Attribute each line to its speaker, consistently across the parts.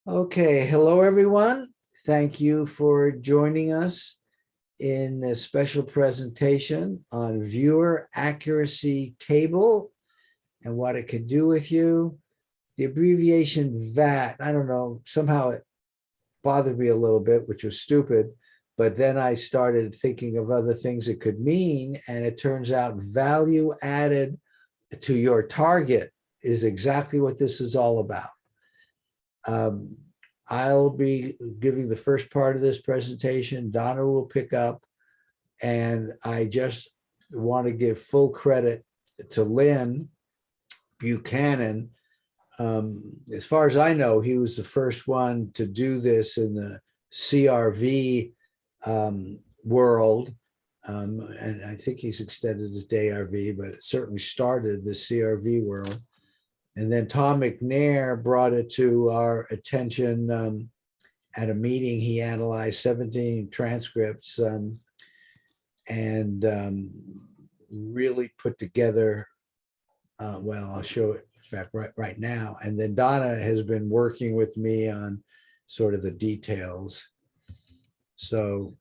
Speaker 1: Okay, hello everyone. Thank you for joining us in this special presentation on viewer accuracy table and what it could do with you. The abbreviation VAT, I don't know, somehow it bothered me a little bit, which was stupid, but then I started thinking of other things it could mean, and it turns out value added to your target is exactly what this is all about. I'll be giving the first part of this presentation. Donna will pick up, and I just want to give full credit to Lynn Buchanan. As far as I know, he was the first one to do this in the CRV world. And I think he's extended it to ARV, but it certainly started the CRV world. And then Tom McNear brought it to our attention at a meeting. He analyzed 17 transcripts and really put together, well, I'll show it, in fact, right now. And then Donna has been working with me on sort of the details. So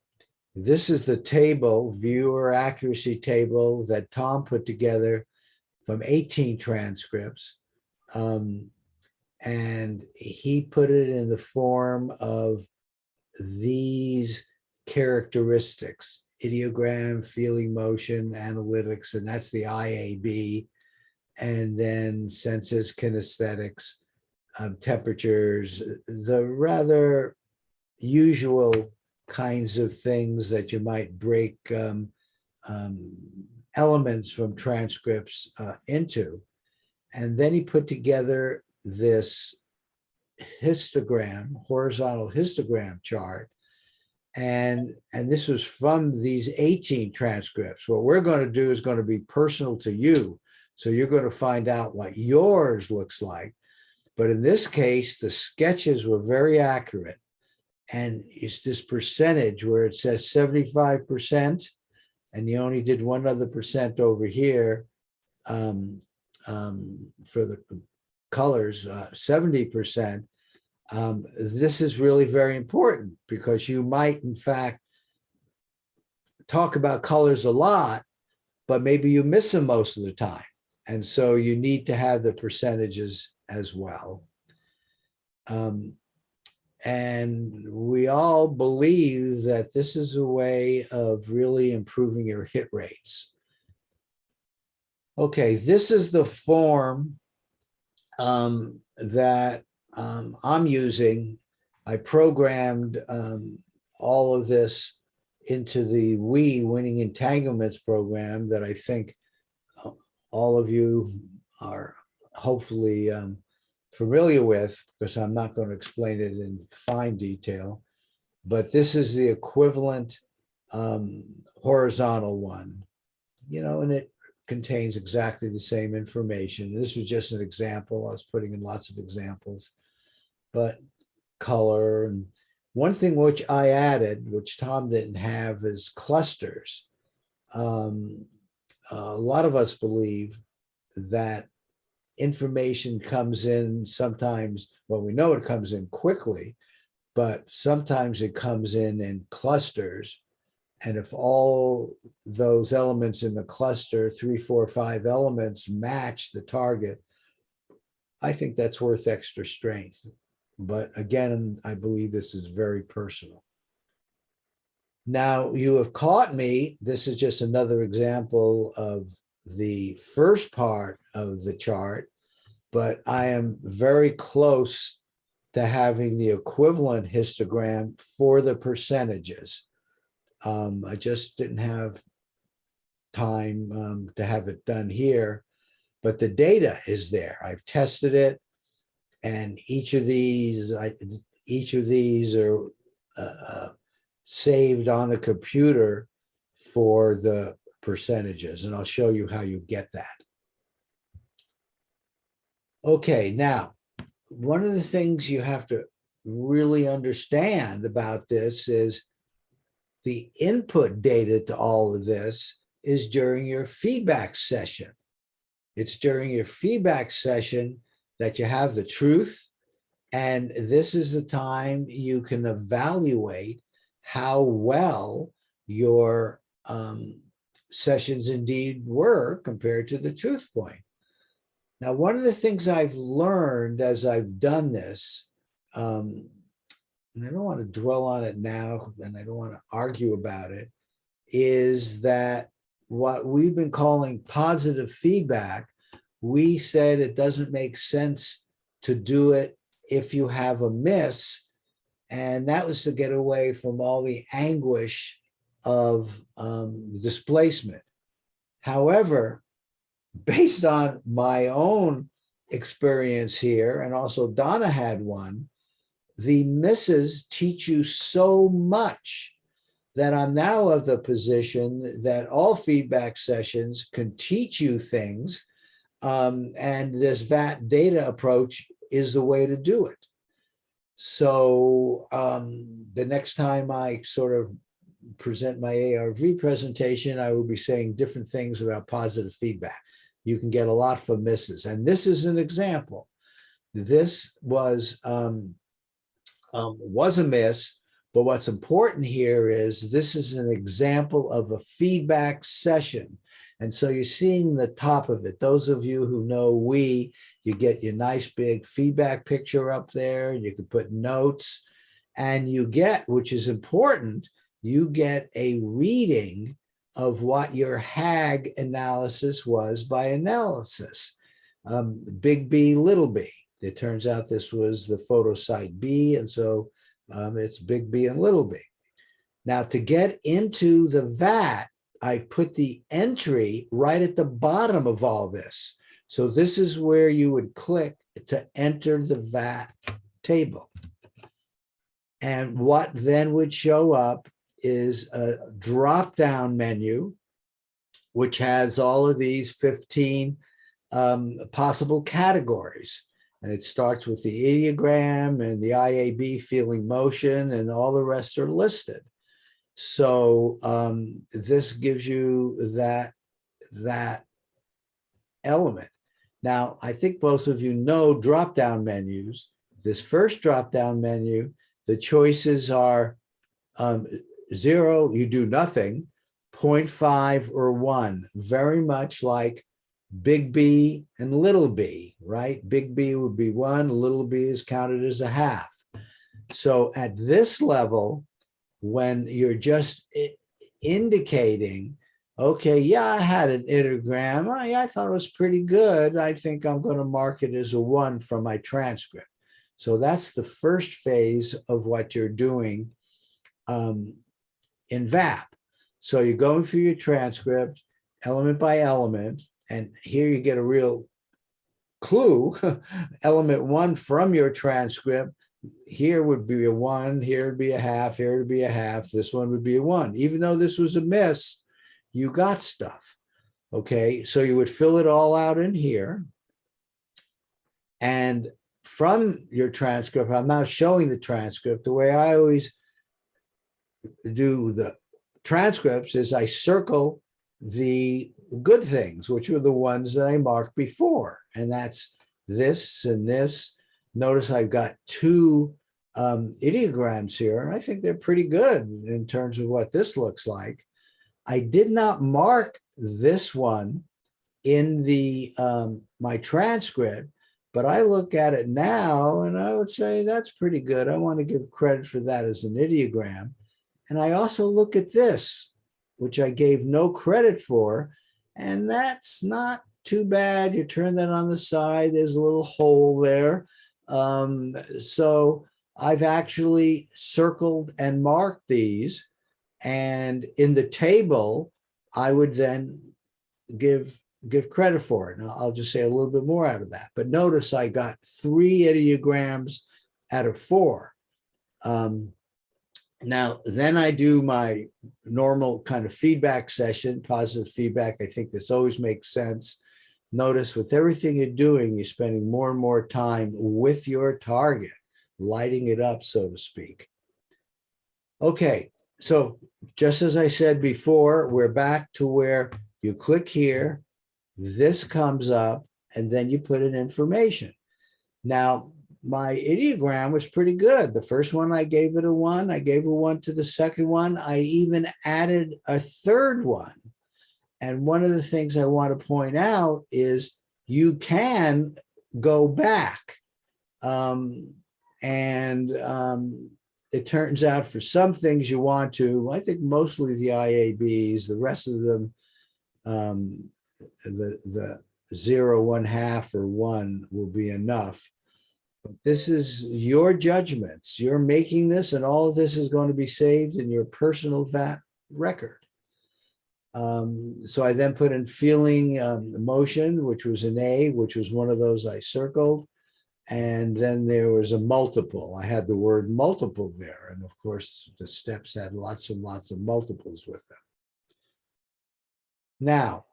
Speaker 1: this is the table, viewer accuracy table that Tom put together from 18 transcripts. And he put it in the form of these characteristics: ideogram, feeling, motion, analytics, and that's the IAB, and then senses, kinesthetics, temperatures, the rather usual kinds of things that you might break elements from transcripts into. And then he put together this histogram, horizontal histogram chart. And this was from these 18 transcripts. What we're going to do is going to be personal to you. So you're going to find out what yours looks like. But in this case, the sketches were very accurate. And it's this percentage where it says 75%, and you only did one other percent over here. For the colors, 70%. This is really very important because you might, in fact, talk about colors a lot, but maybe you miss them most of the time. And so you need to have the percentages as well. And we all believe that this is a way of really improving your hit rates. Okay, this is the form that I'm using. I programmed all of this into the WE Winning Entanglements program that I think all of you are hopefully familiar with, because I'm not going to explain it in fine detail. But this is the equivalent horizontal one, and it contains exactly the same information. This was just an example. I was putting in lots of examples, but color. And one thing which I added, which Tom didn't have, is clusters. A lot of us believe that information comes in sometimes, well, we know it comes in quickly, but sometimes it comes in clusters. And if all those elements in the cluster, 3, 4, 5 elements, match the target, I think that's worth extra strength. But again, I believe this is very personal. Now, you have caught me. This is just another example of the first part of the chart, but I am very close to having the equivalent histogram for the percentages. I just didn't have time to have it done here, but the data is there. I've tested it, and each of these are saved on the computer for the percentages, and I'll show you how you get that. Okay, now, one of the things you have to really understand about this is the input data to all of this is during your feedback session. It's during your feedback session that you have the truth, And this is the time you can evaluate how well your sessions indeed were compared to the truth point. Now, one of the things I've learned as I've done this, and I don't want to dwell on it now, and I don't want to argue about it, is that what we've been calling positive feedback, we said it doesn't make sense to do it if you have a miss. And that was to get away from all the anguish of displacement. However, based on my own experience here, and also Donna had one, the misses teach you so much that I'm now of the position that all feedback sessions can teach you things, and this VAT data approach is the way to do it. So the next time I sort of present my ARV presentation, I will be saying different things about positive feedback. You can get a lot from misses. And this is an example. This was a miss, but what's important here is this is an example of a feedback session. And so you're seeing the top of it. Those of you who know WE, you get your nice big feedback picture up there. You can put notes, and you get, which is important, you get a reading of what your HAG analysis was by analysis. Big B, little b. It turns out this was the photo site B, and so it's big B and little b. Now, to get into the VAT, I put the entry right at the bottom of all this. So this is where you would click to enter the VAT table. And what then would show up is a drop-down menu, which has all of these 15 possible categories. And it starts with the ideogram and the IAB feeling motion, and all the rest are listed. So this gives you that element. Now, I think both of you know drop-down menus. This first drop-down menu, the choices are 0, you do nothing, 0.5 or 1, very much like big B and little b, right? Big B would be 1, little b is counted as a half. So at this level, when you're just indicating, okay, yeah, I had an ideogram, I thought it was pretty good, I think I'm going to mark it as a 1 from my transcript. So that's the first phase of what you're doing in VAP. So you're going through your transcript, element by element, and here you get a real clue. Element 1 from your transcript, here would be a 1, here would be a half, here would be a half, this one would be a 1. Even though this was a miss, you got stuff. Okay, so you would fill it all out in here. And from your transcript, I'm not showing the transcript. The way I always do the transcripts is I circle the good things, which were the ones that I marked before. And that's this and this. Notice I've got 2 ideograms here, and I think they're pretty good in terms of what this looks like. I did not mark this one in the my transcript, but I look at it now and I would say that's pretty good. I want to give credit for that as an ideogram. And I also look at this, which I gave no credit for, and that's not too bad. You turn that on the side, there's a little hole there. So I've actually circled and marked these, and in the table, I would then give credit for it. And I'll just say a little bit more out of that. But notice I got 3 ideograms out of 4. Now, then I do my normal kind of feedback session, positive feedback. I think this always makes sense. Notice with everything you're doing, you're spending more and more time with your target, lighting it up, so to speak. Okay, so just as I said before, we're back to where you click here, this comes up, and then you put in information. Now, my ideogram was pretty good. The first one, I gave it a 1. I gave a 1 to the second one. I even added a third one. And one of the things I want to point out is you can go back. It turns out for some things you want to, I think mostly the IABs, the rest of them, the 0, 1/2, or 1 will be enough. But this is your judgments. You're making this, and all of this is going to be saved in your personal VAT record. So I then put in feeling emotion, which was an A, which was one of those I circled. And then there was a multiple. I had the word multiple there. And of course, the steps had lots and lots of multiples with them. Now,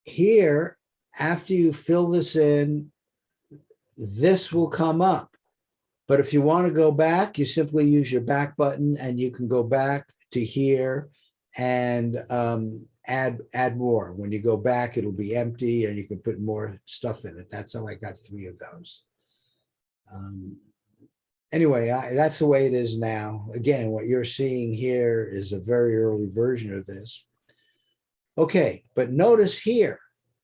Speaker 1: here, after you fill this in, this will come up. But if you want to go back, you simply use your back button and you can go back to here and add more. When you go back, it'll be empty and you can put more stuff in it. That's how I got 3 of those. Anyway, that's the way it is now. Again, what you're seeing here is a very early version of this. Okay, but notice here,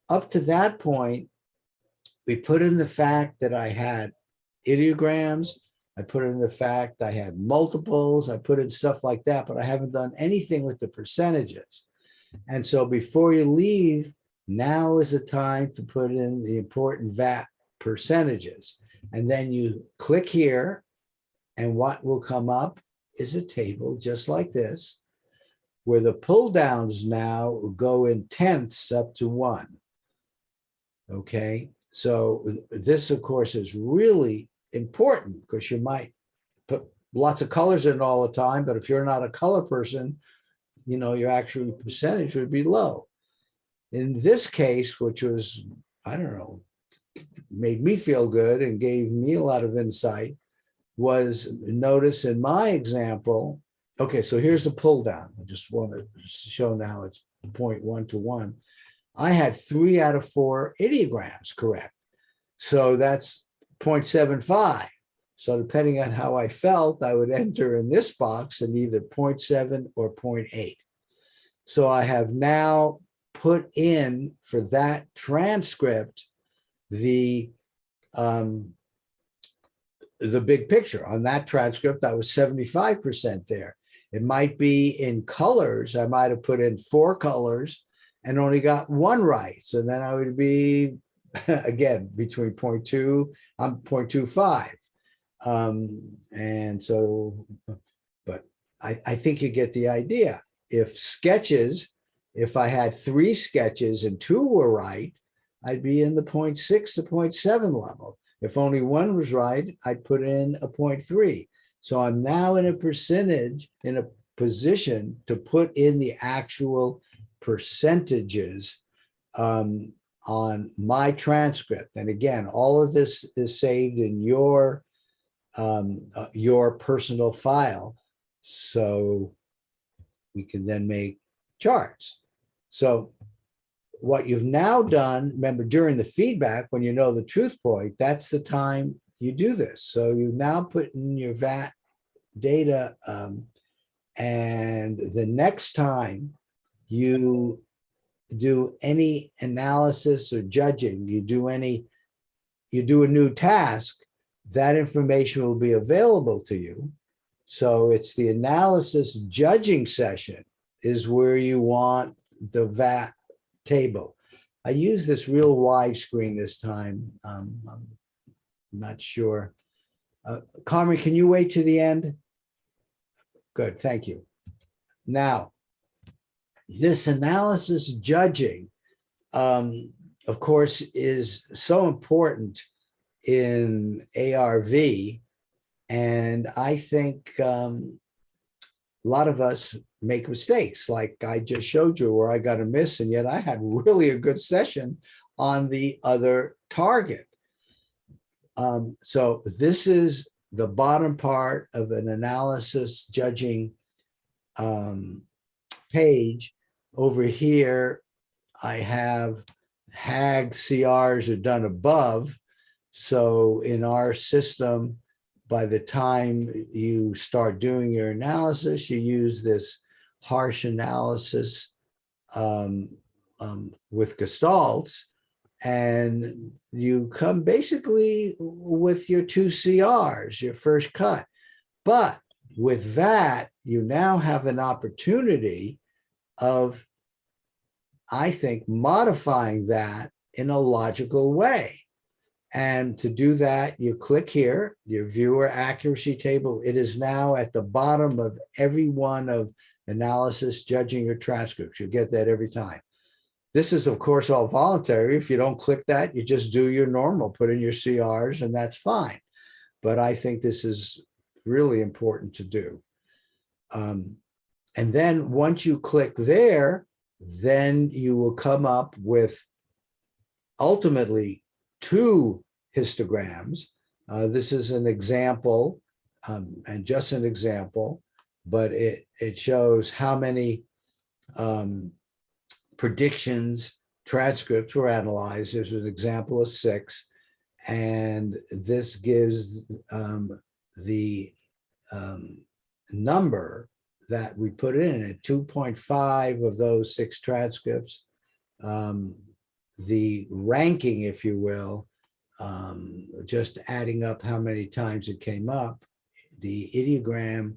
Speaker 1: up to that point, we put in the fact that I had ideograms. I put in the fact I had multiples. I put in stuff like that, but I haven't done anything with the percentages. And so before you leave, now is the time to put in the important VAT percentages. And then you click here, and what will come up is a table just like this, where the pull downs now go in tenths up to 1. Okay, so this, of course, is really important because you might put lots of colors in all the time, but if you're not a color person, you know, your actual percentage would be low. In this case, which was, I don't know, made me feel good and gave me a lot of insight, was notice in my example, okay, so here's the pull down. I just want to show now it's 0.1 to 1. I had 3 out of 4 ideograms correct. So that's 0.75. So depending on how I felt, I would enter in this box in either 0.7 or 0.8. So I have now put in for that transcript the big picture. On that transcript, I was 75% there. It might be in colors. I might have put in 4 colors and only got 1 right. So then I would be, again, between 0.2, I'm 0.25. And so, but I think you get the idea. If sketches, if I had 3 sketches and 2 were right, I'd be in the 0.6 to 0.7 level. If only 1 was right, I'd put in a 0.3. So I'm now in a percentage, in a position to put in the actual percentages on my transcript. And again, all of this is saved in your personal file. So we can then make charts. So what you've now done, remember during the feedback, when you know the truth point, that's the time you do this. So you now put in your VAT data, and the next time you do any analysis or judging, you do a new task, that information will be available to you. So it's the analysis judging session is where you want the VAT table. I use this real wide screen this time. I'm not sure. Carmen, can you wait to the end? Good, thank you. Now, this analysis judging, of course, is so important in ARV. And I think a lot of us make mistakes, like I just showed you where I got a miss, and yet I had really a good session on the other target. So this is the bottom part of an analysis judging page. Over here, I have HAG CRs are done above. So in our system, by the time you start doing your analysis, you use this harsh analysis with gestalts, and you come basically with your two CRs, your first cut. But with that, you now have an opportunity of, I think, modifying that in a logical way. And to do that, you click here, your viewer accuracy table. It is now at the bottom of every one of analysis, judging your transcripts. You get that every time. This is, of course, all voluntary. If you don't click that, you just do your normal, put in your CRs, and that's fine. But I think this is really important to do. And then once you click there, then you will come up with ultimately two histograms. This is an example, and just an example, but it shows how many predictions, transcripts were analyzed. There's an example of 6, and this gives the number that we put in at 2.5 of those 6 transcripts. The ranking, if you will, just adding up how many times it came up, the ideogram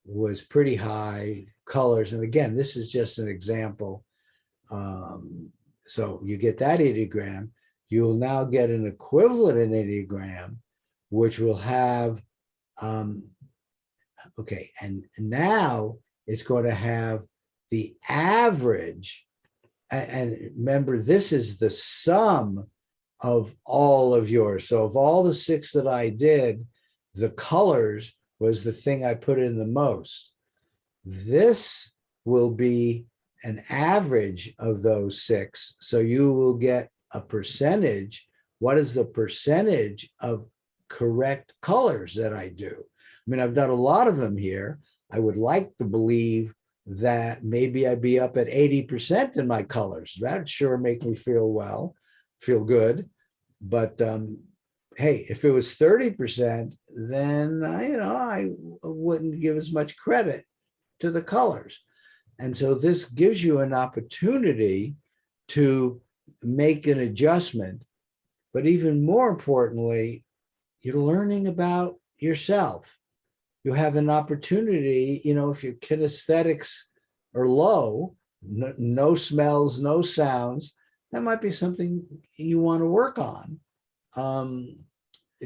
Speaker 1: was pretty high, colors. And again, this is just an example. So you get that ideogram. You'll now get an equivalent ideogram, which will have, okay, and now it's going to have the average. And remember, this is the sum of all of yours. So of all the 6 that I did, the colors was the thing I put in the most. This will be an average of those 6. So you will get a percentage. What is the percentage of correct colors that I do? I mean, I've done a lot of them here. I would like to believe that maybe I'd be up at 80% in my colors. That'd sure make me feel good. But hey, if it was 30%, then I wouldn't give as much credit to the colors. And so this gives you an opportunity to make an adjustment. But even more importantly, you're learning about yourself. You have an opportunity, if your kinesthetics are low, no smells, no sounds, that might be something you want to work on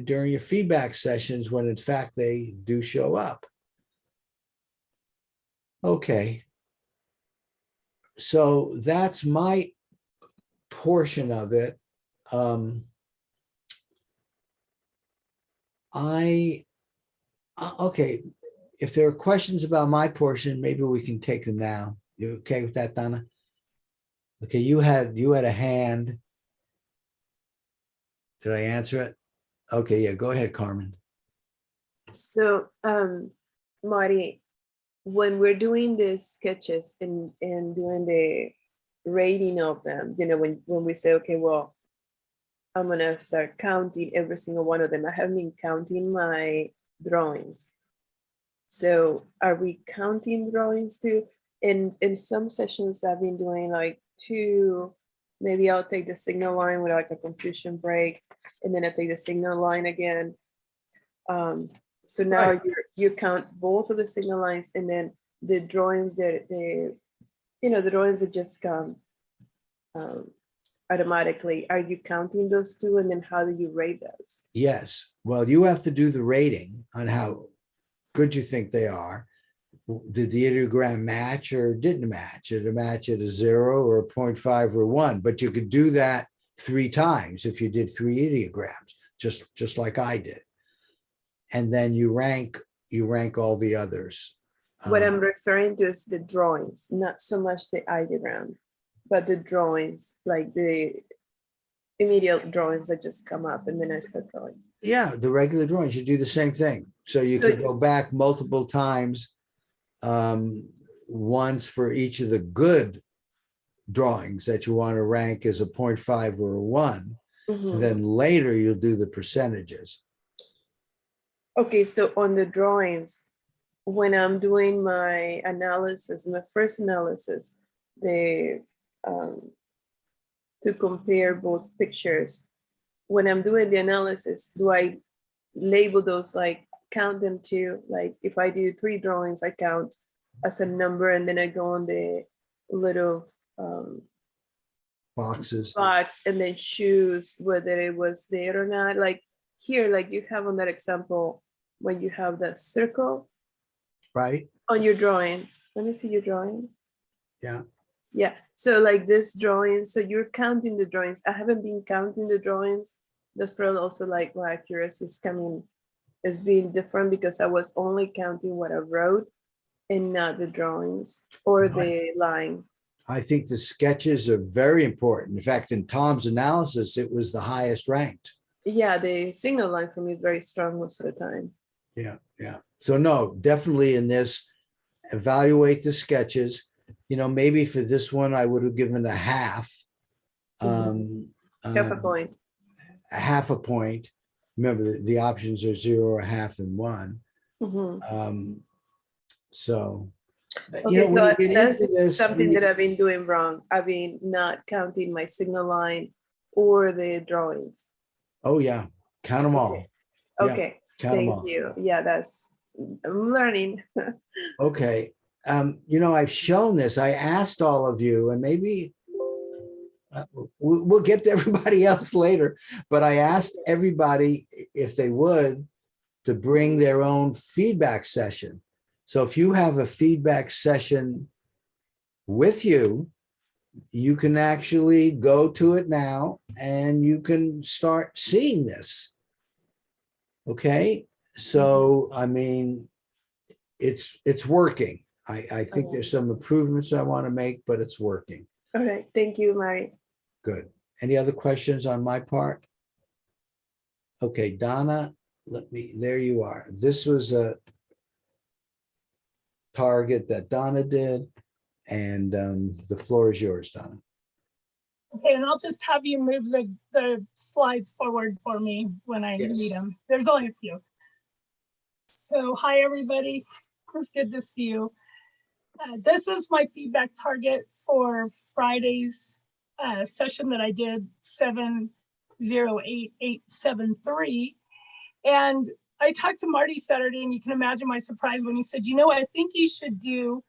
Speaker 1: during your feedback sessions when in fact they do show up. Okay. So that's my portion of it. Okay, if there are questions about my portion, maybe we can take them now. You okay with that, Donna? Okay, you had a hand. Did I answer it? Okay, yeah, go ahead, Carmen.
Speaker 2: So, Marty, when we're doing the sketches and doing the rating of them, when we say, okay, well, I'm gonna start counting every single one of them. I haven't been counting my drawings. So are we counting drawings too? In some sessions I've been doing like 2, maybe I'll take the signal line with like a confusion break, and then I take the signal line again. So now
Speaker 1: Right.
Speaker 2: you count both of the signal lines, and then the drawings that the drawings that just come automatically. Are you counting those 2, and then how do you rate those?
Speaker 1: Yes. Well, you have to do the rating on how good you think they are. Did the ideogram match or didn't match? Did it match at a 0 or a 0.5 or 1? But you could do that 3 times if you did 3 ideograms, just like I did. And then you rank all the others.
Speaker 2: What I'm referring to is the drawings, not so much the ideogram, but the drawings, like the immediate drawings that just come up and then I start drawing.
Speaker 1: Yeah, the regular drawings, you do the same thing. So you could go back multiple times, once for each of the good drawings that you want to rank as a 0.5 or a 1. And then later you'll do the percentages.
Speaker 2: Okay, so on the drawings, when I'm doing my analysis, my first analysis, the to compare both pictures, when I'm doing the analysis, do I label those, like count them to, like if I do 3 drawings, I count as a number, and then I go on the little
Speaker 1: Boxes.
Speaker 2: box and then choose whether it was there or not. Like here, like you have on that example, when you have that circle
Speaker 1: Right?
Speaker 2: on your drawing. Let me see your drawing.
Speaker 1: Yeah.
Speaker 2: Yeah, so like this drawing, so you're counting the drawings. I haven't been counting the drawings. That's probably also like why accuracy is coming, is being different, because I was only counting what I wrote and not the drawings or the line.
Speaker 1: I think the sketches are very important. In fact, in Tom's analysis, it was the highest ranked.
Speaker 2: Yeah, the signal line for me is very strong most of the time.
Speaker 1: Yeah, yeah. So no, definitely in this, evaluate the sketches. You know, maybe for this one, I would have given a half.
Speaker 2: Half a point.
Speaker 1: A half a point. Remember, the options are 0, a half, and 1. So, you know,
Speaker 2: Okay,
Speaker 1: when you
Speaker 2: so
Speaker 1: get into
Speaker 2: that's
Speaker 1: this,
Speaker 2: something that I've been doing wrong. I've been not counting my signal line or the drawings.
Speaker 1: oh yeah, count them all. Yeah,
Speaker 2: Okay,
Speaker 1: count them
Speaker 2: thank
Speaker 1: all.
Speaker 2: you. Yeah, I'm learning.
Speaker 1: Okay. You know, I've shown this. I asked all of you, and maybe we'll get to everybody else later, but I asked everybody if they would to bring their own feedback session. So if you have a feedback session with you, you can actually go to it now and you can start seeing this. Okay. So, I mean, it's working. I think there's some improvements I want to make, but it's working.
Speaker 2: All right, thank you, Mary.
Speaker 1: Good. Any other questions on my part? Okay, Donna, there you are. This was a target that Donna did, and the floor is yours, Donna.
Speaker 3: Okay, and I'll just have you move the slides forward for me when I need them. There's only a few. So hi, everybody. It's good to see you. This is my feedback target for Friday's session that I did, 708873. And I talked to Marty Saturday, and you can imagine my surprise when he said, you know, I think you should do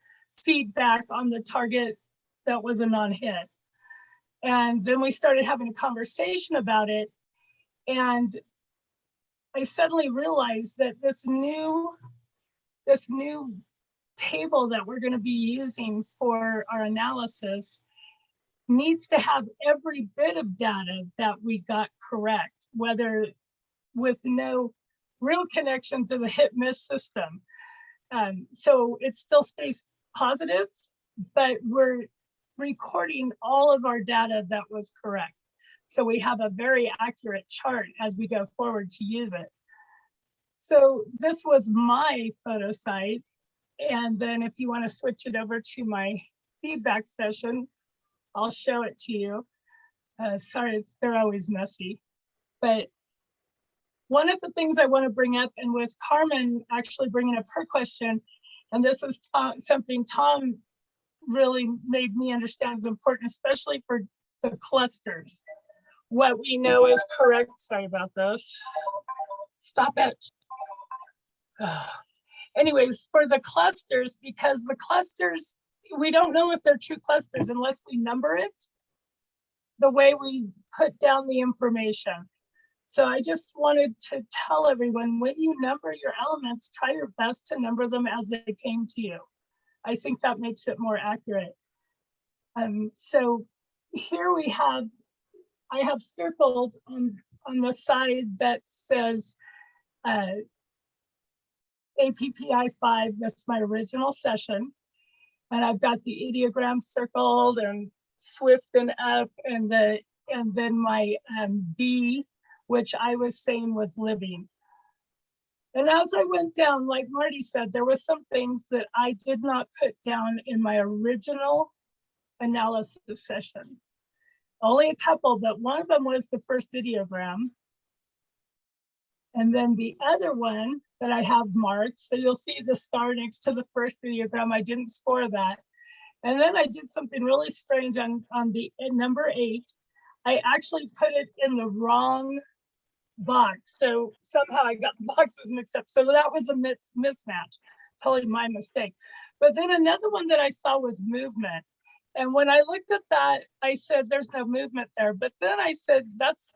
Speaker 3: feedback on the target that was a non-hit. And then we started having a conversation about it. And I suddenly realized that this new table that we're going to be using for our analysis needs to have every bit of data that we got correct, whether with no real connection to the hit miss system. So it still stays positive, but we're recording all of our data that was correct. So we have a very accurate chart as we go forward to use it. So this was my photo site. And then if you want to switch it over to my feedback session, I'll show it to you. Sorry, they're always messy. But one of the things I want to bring up, and with Carmen actually bringing up her question, and this is something Tom really made me understand is important, especially for the clusters. What we know is correct. Sorry about this. Stop it. Anyways, for the clusters, because the clusters, we don't know if they're true clusters unless we number it the way we put down the information. So I just wanted to tell everyone, when you number your elements, try your best to number them as they came to you. I think that makes it more accurate. So here we have, I have circled on the side that says APPI 5, that's my original session. And I've got the ideogram circled and Swift and up, and then my B, which I was saying was living. And as I went down, like Marty said, there were some things that I did not put down in my original analysis session. Only a couple, but one of them was the first ideogram. And then the other one that I have marked, so you'll see the star next to the first ideogram. I didn't score that. And then I did something really strange on the number 8. I actually put it in the wrong box. So somehow I got boxes mixed up. So that was a mismatch, totally my mistake. But then another one that I saw was movement. And when I looked at that, I said, there's no movement there. But then I said, that's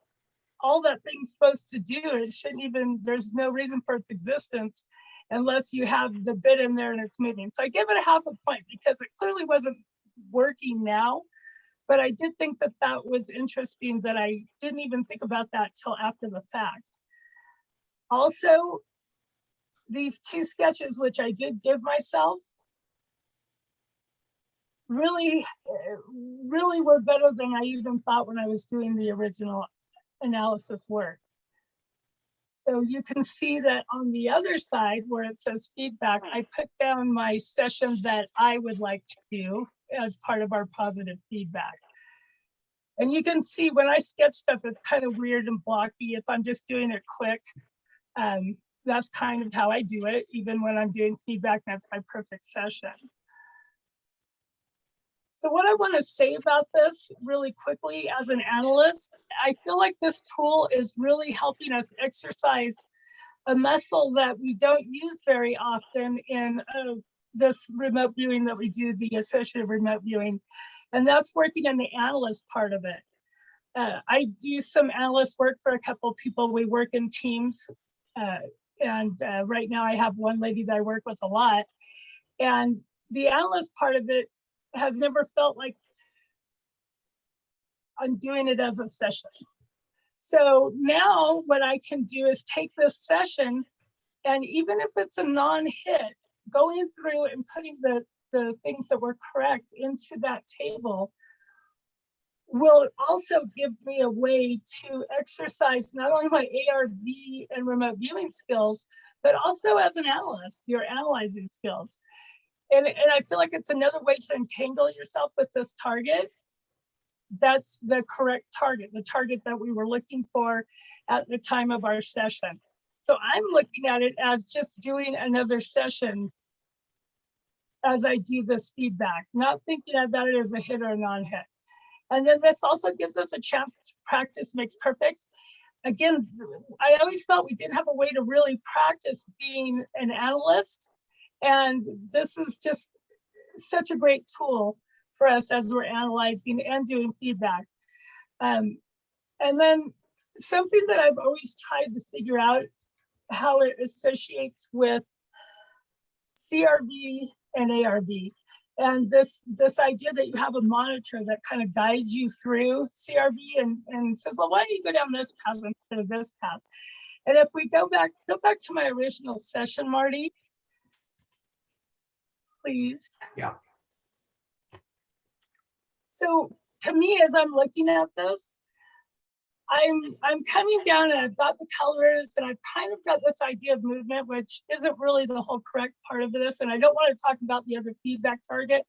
Speaker 3: all that thing's supposed to do. It shouldn't even, there's no reason for its existence unless you have the bit in there and it's moving. So I gave it a half a point because it clearly wasn't working now. But I did think that that was interesting that I didn't even think about that till after the fact. Also, these 2 sketches, which I did give myself, really were better than I even thought when I was doing the original analysis work. So you can see that on the other side where it says feedback, I put down my session that I would like to do as part of our positive feedback. And you can see when I sketch stuff, it's kind of weird and blocky. If I'm just doing it quick, that's kind of how I do it. Even when I'm doing feedback, that's my perfect session. So what I want to say about this really quickly as an analyst, I feel like this tool is really helping us exercise a muscle that we don't use very often in this remote viewing that we do, the associative remote viewing, and that's working in the analyst part of it. I do some analyst work for a couple of people. We work in teams, and right now I have one lady that I work with a lot, and the analyst part of it has never felt like I'm doing it as a session. So now what I can do is take this session, and even if it's a non-hit, going through and putting the things that were correct into that table will also give me a way to exercise not only my ARV and remote viewing skills, but also as an analyst, your analyzing skills. And I feel like it's another way to entangle yourself with this target. That's the correct target, the target that we were looking for at the time of our session. So I'm looking at it as just doing another session as I do this feedback, not thinking about it as a hit or a non-hit. And then this also gives us a chance to practice makes perfect. Again, I always thought we didn't have a way to really practice being an analyst. And this is just such a great tool for us as we're analyzing and doing feedback. And then something that I've always tried to figure out how it associates with CRV and ARV. And this idea that you have a monitor that kind of guides you through CRV and says, well, why don't you go down this path instead of this path? And if we go back to my original session, Marty, please.
Speaker 1: Yeah.
Speaker 3: So to me, as I'm looking at this, I'm coming down and I've got the colors and I've kind of got this idea of movement, which isn't really the whole correct part of this. And I don't want to talk about the other feedback target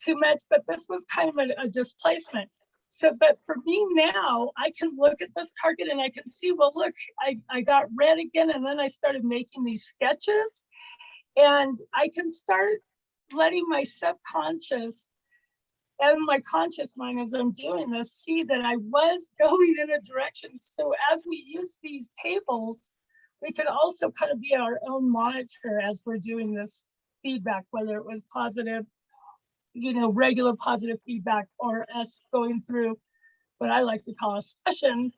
Speaker 3: too much, but this was kind of a displacement. So, but for me now, I can look at this target and I can see, well, look, I got red again. And then I started making these sketches and I can start letting my subconscious and my conscious mind as I'm doing this, see that I was going in a direction. So as we use these tables, we could also kind of be our own monitor as we're doing this feedback, whether it was positive, regular positive feedback, or us going through what I like to call a session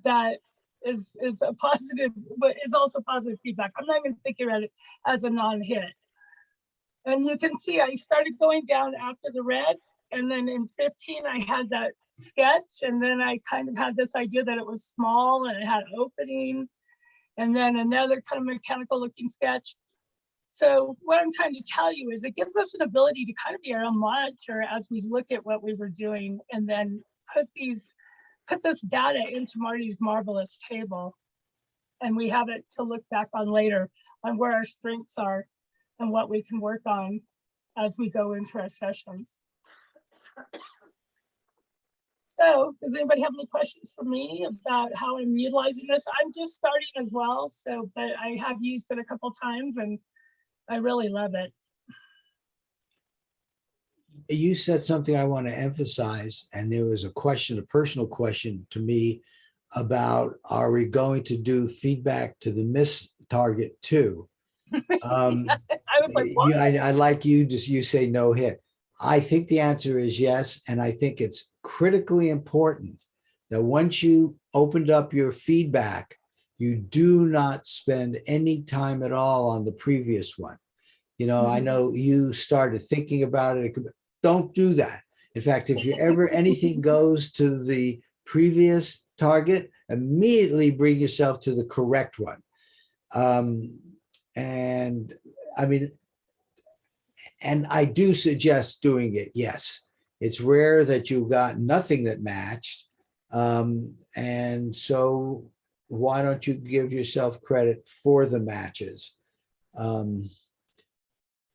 Speaker 3: that is a positive, but is also positive feedback. I'm not even thinking about it as a non-hit. And you can see I started going down after the red, and then in 15 I had that sketch, and then I kind of had this idea that it was small and it had opening, and then another kind of mechanical looking sketch. So what I'm trying to tell you is it gives us an ability to kind of be our own monitor as we look at what we were doing, and then put this data into Marty's marvelous table, and we have it to look back on later on where our strengths are and what we can work on as we go into our sessions. So does anybody have any questions for me about how I'm utilizing this? I'm just starting as well, so, but I have used it a couple times and I really love it.
Speaker 1: You said something I want to emphasize, and there was a question, a personal question to me about, are we going to do feedback to the miss target too?
Speaker 3: I was like, what?
Speaker 1: I like you, just you say no hit. I think the answer is yes, and I think it's critically important that once you opened up your feedback, you do not spend any time at all on the previous one. You know, I know you started thinking about it. Don't do that. In fact, if you ever anything goes to the previous target, immediately bring yourself to the correct one. And I mean, and I do suggest doing it. Yes, it's rare that you got nothing that matched. And so why don't you give yourself credit for the matches?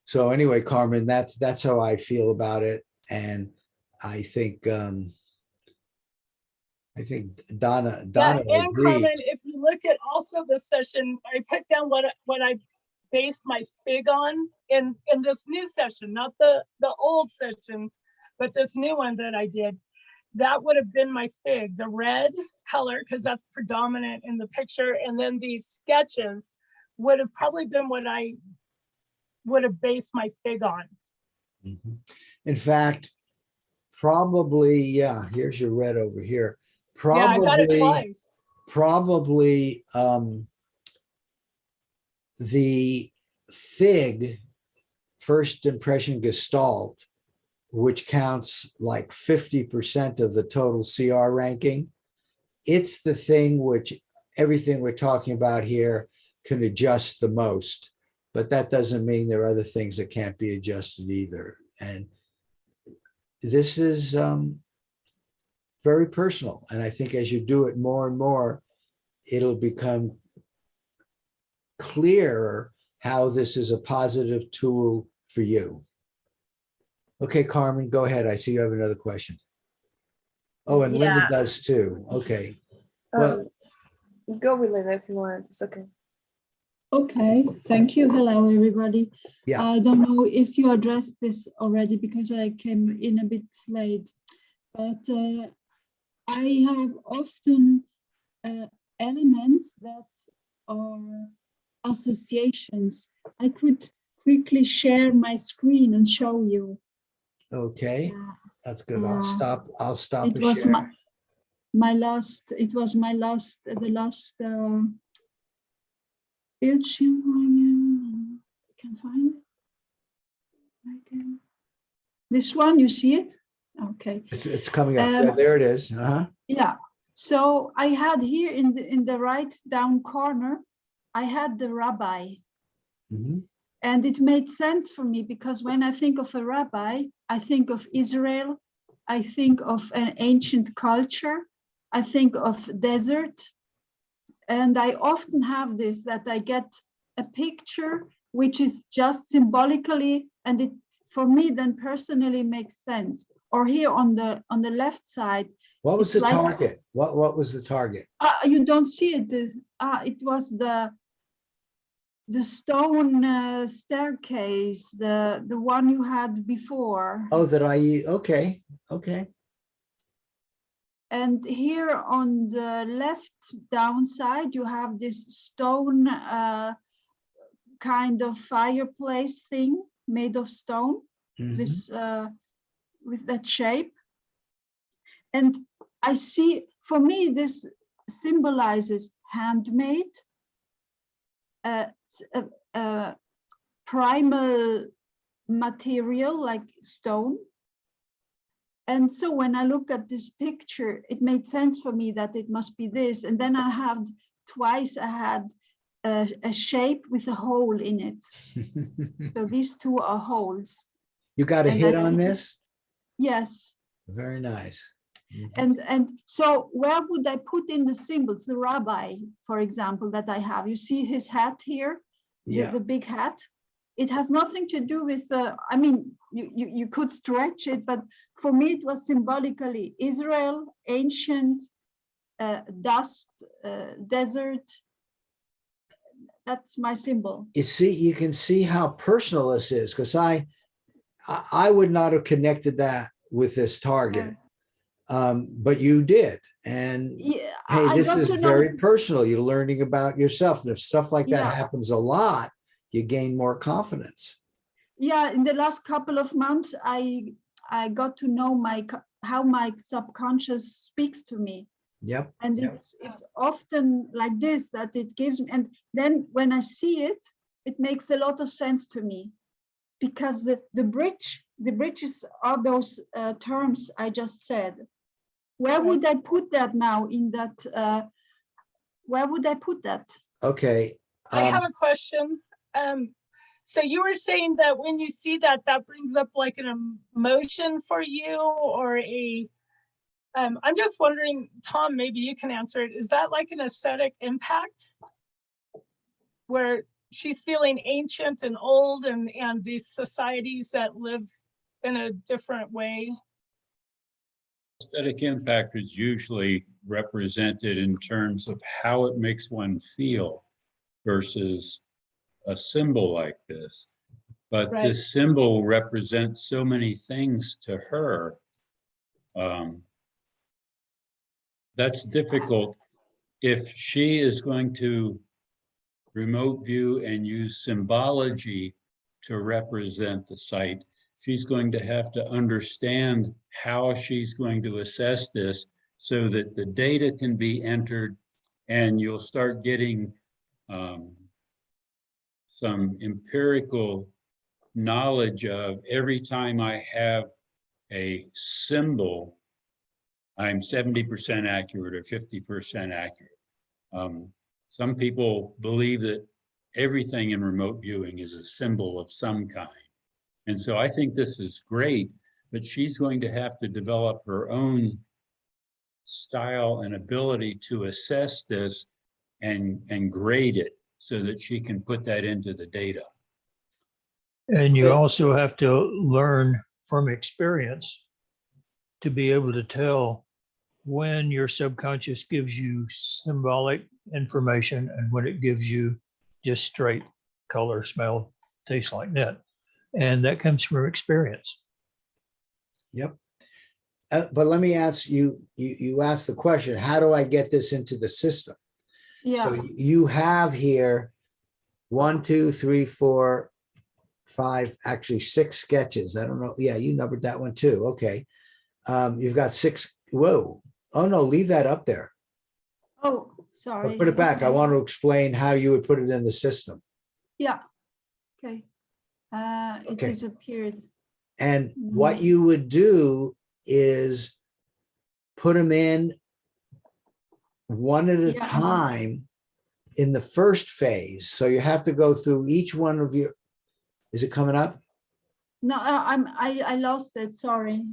Speaker 1: So anyway, Carmen, that's how I feel about it. And I think Donna
Speaker 3: Yeah, and
Speaker 1: agrees.
Speaker 3: Carmen, if you look at also the session, I put down what I based my fig on in this new session, not the old session, but this new one that I did. That would have been my fig, the red color, because that's predominant in the picture. And then these sketches would have probably been what I would have based my fig on.
Speaker 1: Mhm. In fact, probably, yeah, here's your red over here.
Speaker 3: Yeah, I got it twice.
Speaker 1: Probably the fig first impression gestalt, which counts like 50% of the total CR ranking, it's the thing which everything we're talking about here can adjust the most. But that doesn't mean there are other things that can't be adjusted either. And this is very personal. And I think as you do it more and more, it'll become clearer how this is a positive tool for you. Okay, Carmen, go ahead. I see you have another question. Oh, and Linda
Speaker 2: Yeah.
Speaker 1: does too. Okay. Well,
Speaker 2: Go with Linda if you want. It's okay.
Speaker 4: Okay, thank you. Hello, everybody.
Speaker 1: yeah.
Speaker 4: I don't know if you addressed this already because I came in a bit late, but I have often elements that are associations. I could quickly share my screen and show you.
Speaker 1: Okay. That's good. I'll stop
Speaker 4: It
Speaker 1: the
Speaker 4: was
Speaker 1: share.
Speaker 4: my last, it was the last Bildschirm. I can find it. This one, you see it? Okay.
Speaker 1: It's coming up. Yeah, there it is.
Speaker 4: Yeah. So I had here in the right down corner, I had the rabbi.
Speaker 1: Mhm.
Speaker 4: And it made sense for me because when I think of a rabbi, I think of Israel, I think of an ancient culture, I think of desert. And I often have this, that I get a picture which is just symbolically, and it for me then personally makes sense. Or here on the left side.
Speaker 1: What was the
Speaker 4: like,
Speaker 1: target? What was the target?
Speaker 4: You don't see it. It was the stone staircase, the one you had before.
Speaker 1: Oh, okay. Okay.
Speaker 4: And here on the left downside, you have this stone kind of fireplace thing made of stone, this with that shape. And I see, for me, this symbolizes handmade, primal material like stone. And so when I look at this picture, it made sense for me that it must be this. And then I had a shape with a hole in it. So these two are holes.
Speaker 1: You got a hit on this?
Speaker 4: Yes.
Speaker 1: Very nice.
Speaker 4: And so where would I put in the symbols? The rabbi, for example, that I have. You see his hat here,
Speaker 1: Yeah.
Speaker 4: the big hat. it has nothing to do with, I mean, you could stretch it, but for me, it was symbolically Israel, ancient, dust, desert. That's my symbol.
Speaker 1: You see, you can see how personal this is, because I would not have connected that with this target, but you did. And
Speaker 4: Yeah,
Speaker 1: hey,
Speaker 4: I
Speaker 1: this
Speaker 4: got
Speaker 1: is
Speaker 4: to know.
Speaker 1: very personal. You're learning about yourself. And if stuff like that
Speaker 4: Yeah.
Speaker 1: happens a lot, you gain more confidence.
Speaker 4: Yeah, in the last couple of months, I got to know how my subconscious speaks to me.
Speaker 1: Yep.
Speaker 4: And it's often like this, that it gives me, and then when I see it, it makes a lot of sense to me, because the bridges are those terms I just said. Where would I put that now in that, where would I put that?
Speaker 1: Okay.
Speaker 3: I have a question. So you were saying that when you see that, that brings up like an emotion for you, or I'm just wondering, Tom, maybe you can answer it. Is that like an aesthetic impact where she's feeling ancient and old, and these societies that live in a different way?
Speaker 5: Aesthetic impact is usually represented in terms of how it makes one feel versus a symbol like this. But
Speaker 3: Right.
Speaker 5: this symbol represents so many things to her. That's difficult. If she is going to remote view and use symbology to represent the site, she's going to have to understand how she's going to assess this so that the data can be entered, and you'll start getting some empirical knowledge of every time I have a symbol, I'm 70% accurate or 50% accurate. Some people believe that everything in remote viewing is a symbol of some kind. And so I think this is great, but she's going to have to develop her own style and ability to assess this and grade it so that she can put that into the data.
Speaker 6: And you also have to learn from experience to be able to tell when your subconscious gives you symbolic information and when it gives you just straight color, smell, taste like that. And that comes from experience.
Speaker 1: Yep. But let me ask you, you asked the question, how do I get this into the system?
Speaker 4: Yeah.
Speaker 1: So you have here 1, 2, 3, 4, 5, actually 6 sketches. I don't know. Yeah, you numbered that one too. Okay. You've got 6. Whoa. Oh no, leave that up there.
Speaker 4: Oh,
Speaker 1: Or
Speaker 4: sorry.
Speaker 1: put it back. I
Speaker 4: Okay.
Speaker 1: want to explain how you would put it in the system.
Speaker 4: Yeah. Okay. It
Speaker 1: Okay.
Speaker 4: disappeared.
Speaker 1: And what you would do is put them in one at a
Speaker 4: Yeah.
Speaker 1: time in the first phase. So you have to go through each one of your, is it coming up?
Speaker 4: No, I lost it. Sorry.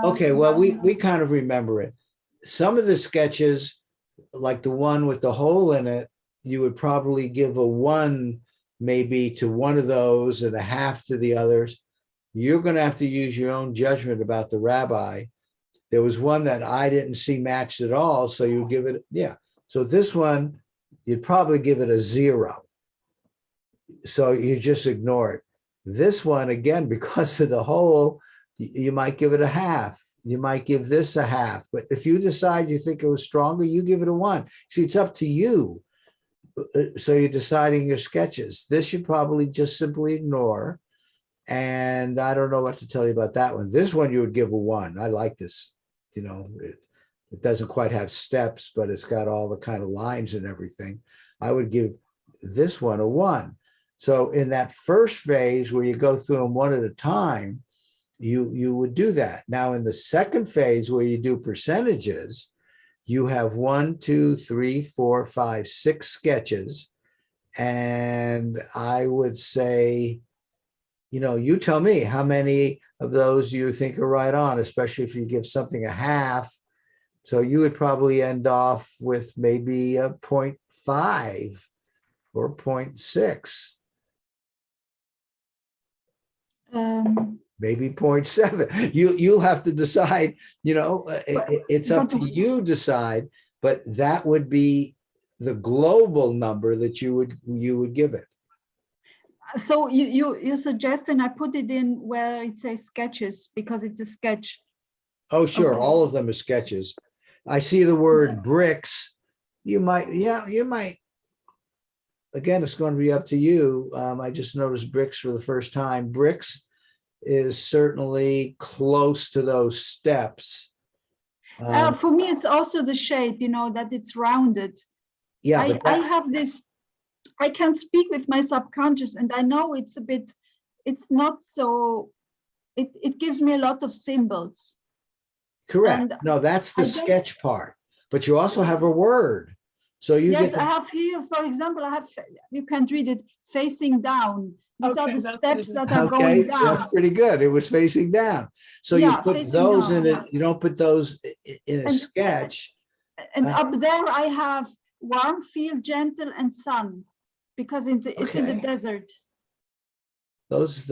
Speaker 1: Okay, well, we kind of remember it. Some of the sketches, like the one with the hole in it, you would probably give a 1 maybe to one of those and a half to the others. You're going to have to use your own judgment about the rabbi. There was one that I didn't see matched at all, so you give it, yeah. So this one, you'd probably give it a 0. So you just ignore it. This one, again, because of the hole, you might give it a half. You might give this a half. But if you decide you think it was stronger, you give it a 1. See, it's up to you. So you're deciding your sketches. This you probably just simply ignore. And I don't know what to tell you about that one. This one you would give a 1. I like this. You know, it doesn't quite have steps, but it's got all the kind of lines and everything. I would give this one a 1. So in that first phase where you go through them one at a time, you would do that. Now in the second phase where you do percentages, you have 1, 2, 3, 4, 5, 6 sketches. And I would say, you know, you tell me how many of those you think are right on, especially if you give something a half. So you would probably end off with maybe a 0.5 or 0.6. maybe 0.7. You'll have to decide, it's up to
Speaker 4: but-
Speaker 1: you decide, but that would be the global number that you would give it.
Speaker 4: So you suggest, and I put it in where it says sketches because it's a sketch.
Speaker 1: Oh, sure.
Speaker 4: Okay.
Speaker 1: All of them are sketches. I see the word bricks. You might. Again, it's going to be up to you. I just noticed bricks for the first time. Bricks is certainly close to those steps.
Speaker 4: For me, it's also the shape, that it's rounded.
Speaker 1: Yeah,
Speaker 4: I
Speaker 1: but
Speaker 4: have this, I can speak with my subconscious, and I know it's not so, it gives me a lot of symbols.
Speaker 1: correct.
Speaker 4: and
Speaker 1: No, that's the
Speaker 4: I don't-
Speaker 1: sketch part. But you also have a word. So you
Speaker 4: Yes,
Speaker 1: get
Speaker 4: I have here, for example, you can read it facing down. These are
Speaker 3: Okay,
Speaker 4: the
Speaker 3: that's what it
Speaker 4: steps
Speaker 3: is.
Speaker 4: that are
Speaker 1: okay,
Speaker 4: going
Speaker 1: that's
Speaker 4: down.
Speaker 1: pretty good. It was facing down. So you
Speaker 4: Yeah,
Speaker 1: put
Speaker 4: facing
Speaker 1: those
Speaker 4: down,
Speaker 1: in
Speaker 4: yeah.
Speaker 1: it. You don't put those in a
Speaker 4: And-
Speaker 1: sketch.
Speaker 4: And
Speaker 1: Uh,
Speaker 4: up there I have warm, feel, gentle, and sun, because it's in the
Speaker 1: Okay.
Speaker 4: desert.
Speaker 1: Those,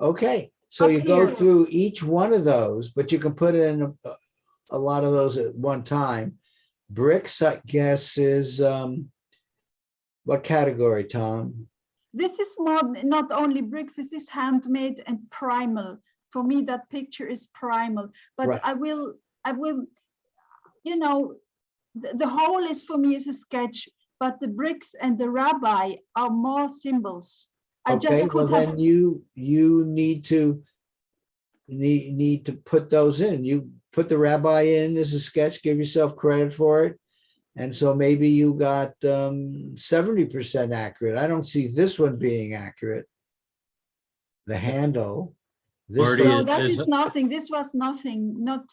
Speaker 1: okay. So
Speaker 4: Up
Speaker 1: you go
Speaker 4: here.
Speaker 1: through each one of those, but you can put in a lot of those at one time. Bricks, I guess, is what category, Tom?
Speaker 4: This is more, not only bricks, this is handmade and primal. For me, that picture is primal, but
Speaker 1: Right.
Speaker 4: I will, the whole is for me is a sketch, but the bricks and the rabbi are more symbols. I
Speaker 1: Okay,
Speaker 4: just
Speaker 1: well
Speaker 4: could have,
Speaker 1: then you need to put those in. You put the rabbi in as a sketch, give yourself credit for it. And so maybe you got 70% accurate. I don't see this one being accurate. The handle. This
Speaker 5: Marty,
Speaker 4: no,
Speaker 1: doesn't-
Speaker 4: that
Speaker 5: is-
Speaker 4: is nothing. This was nothing, not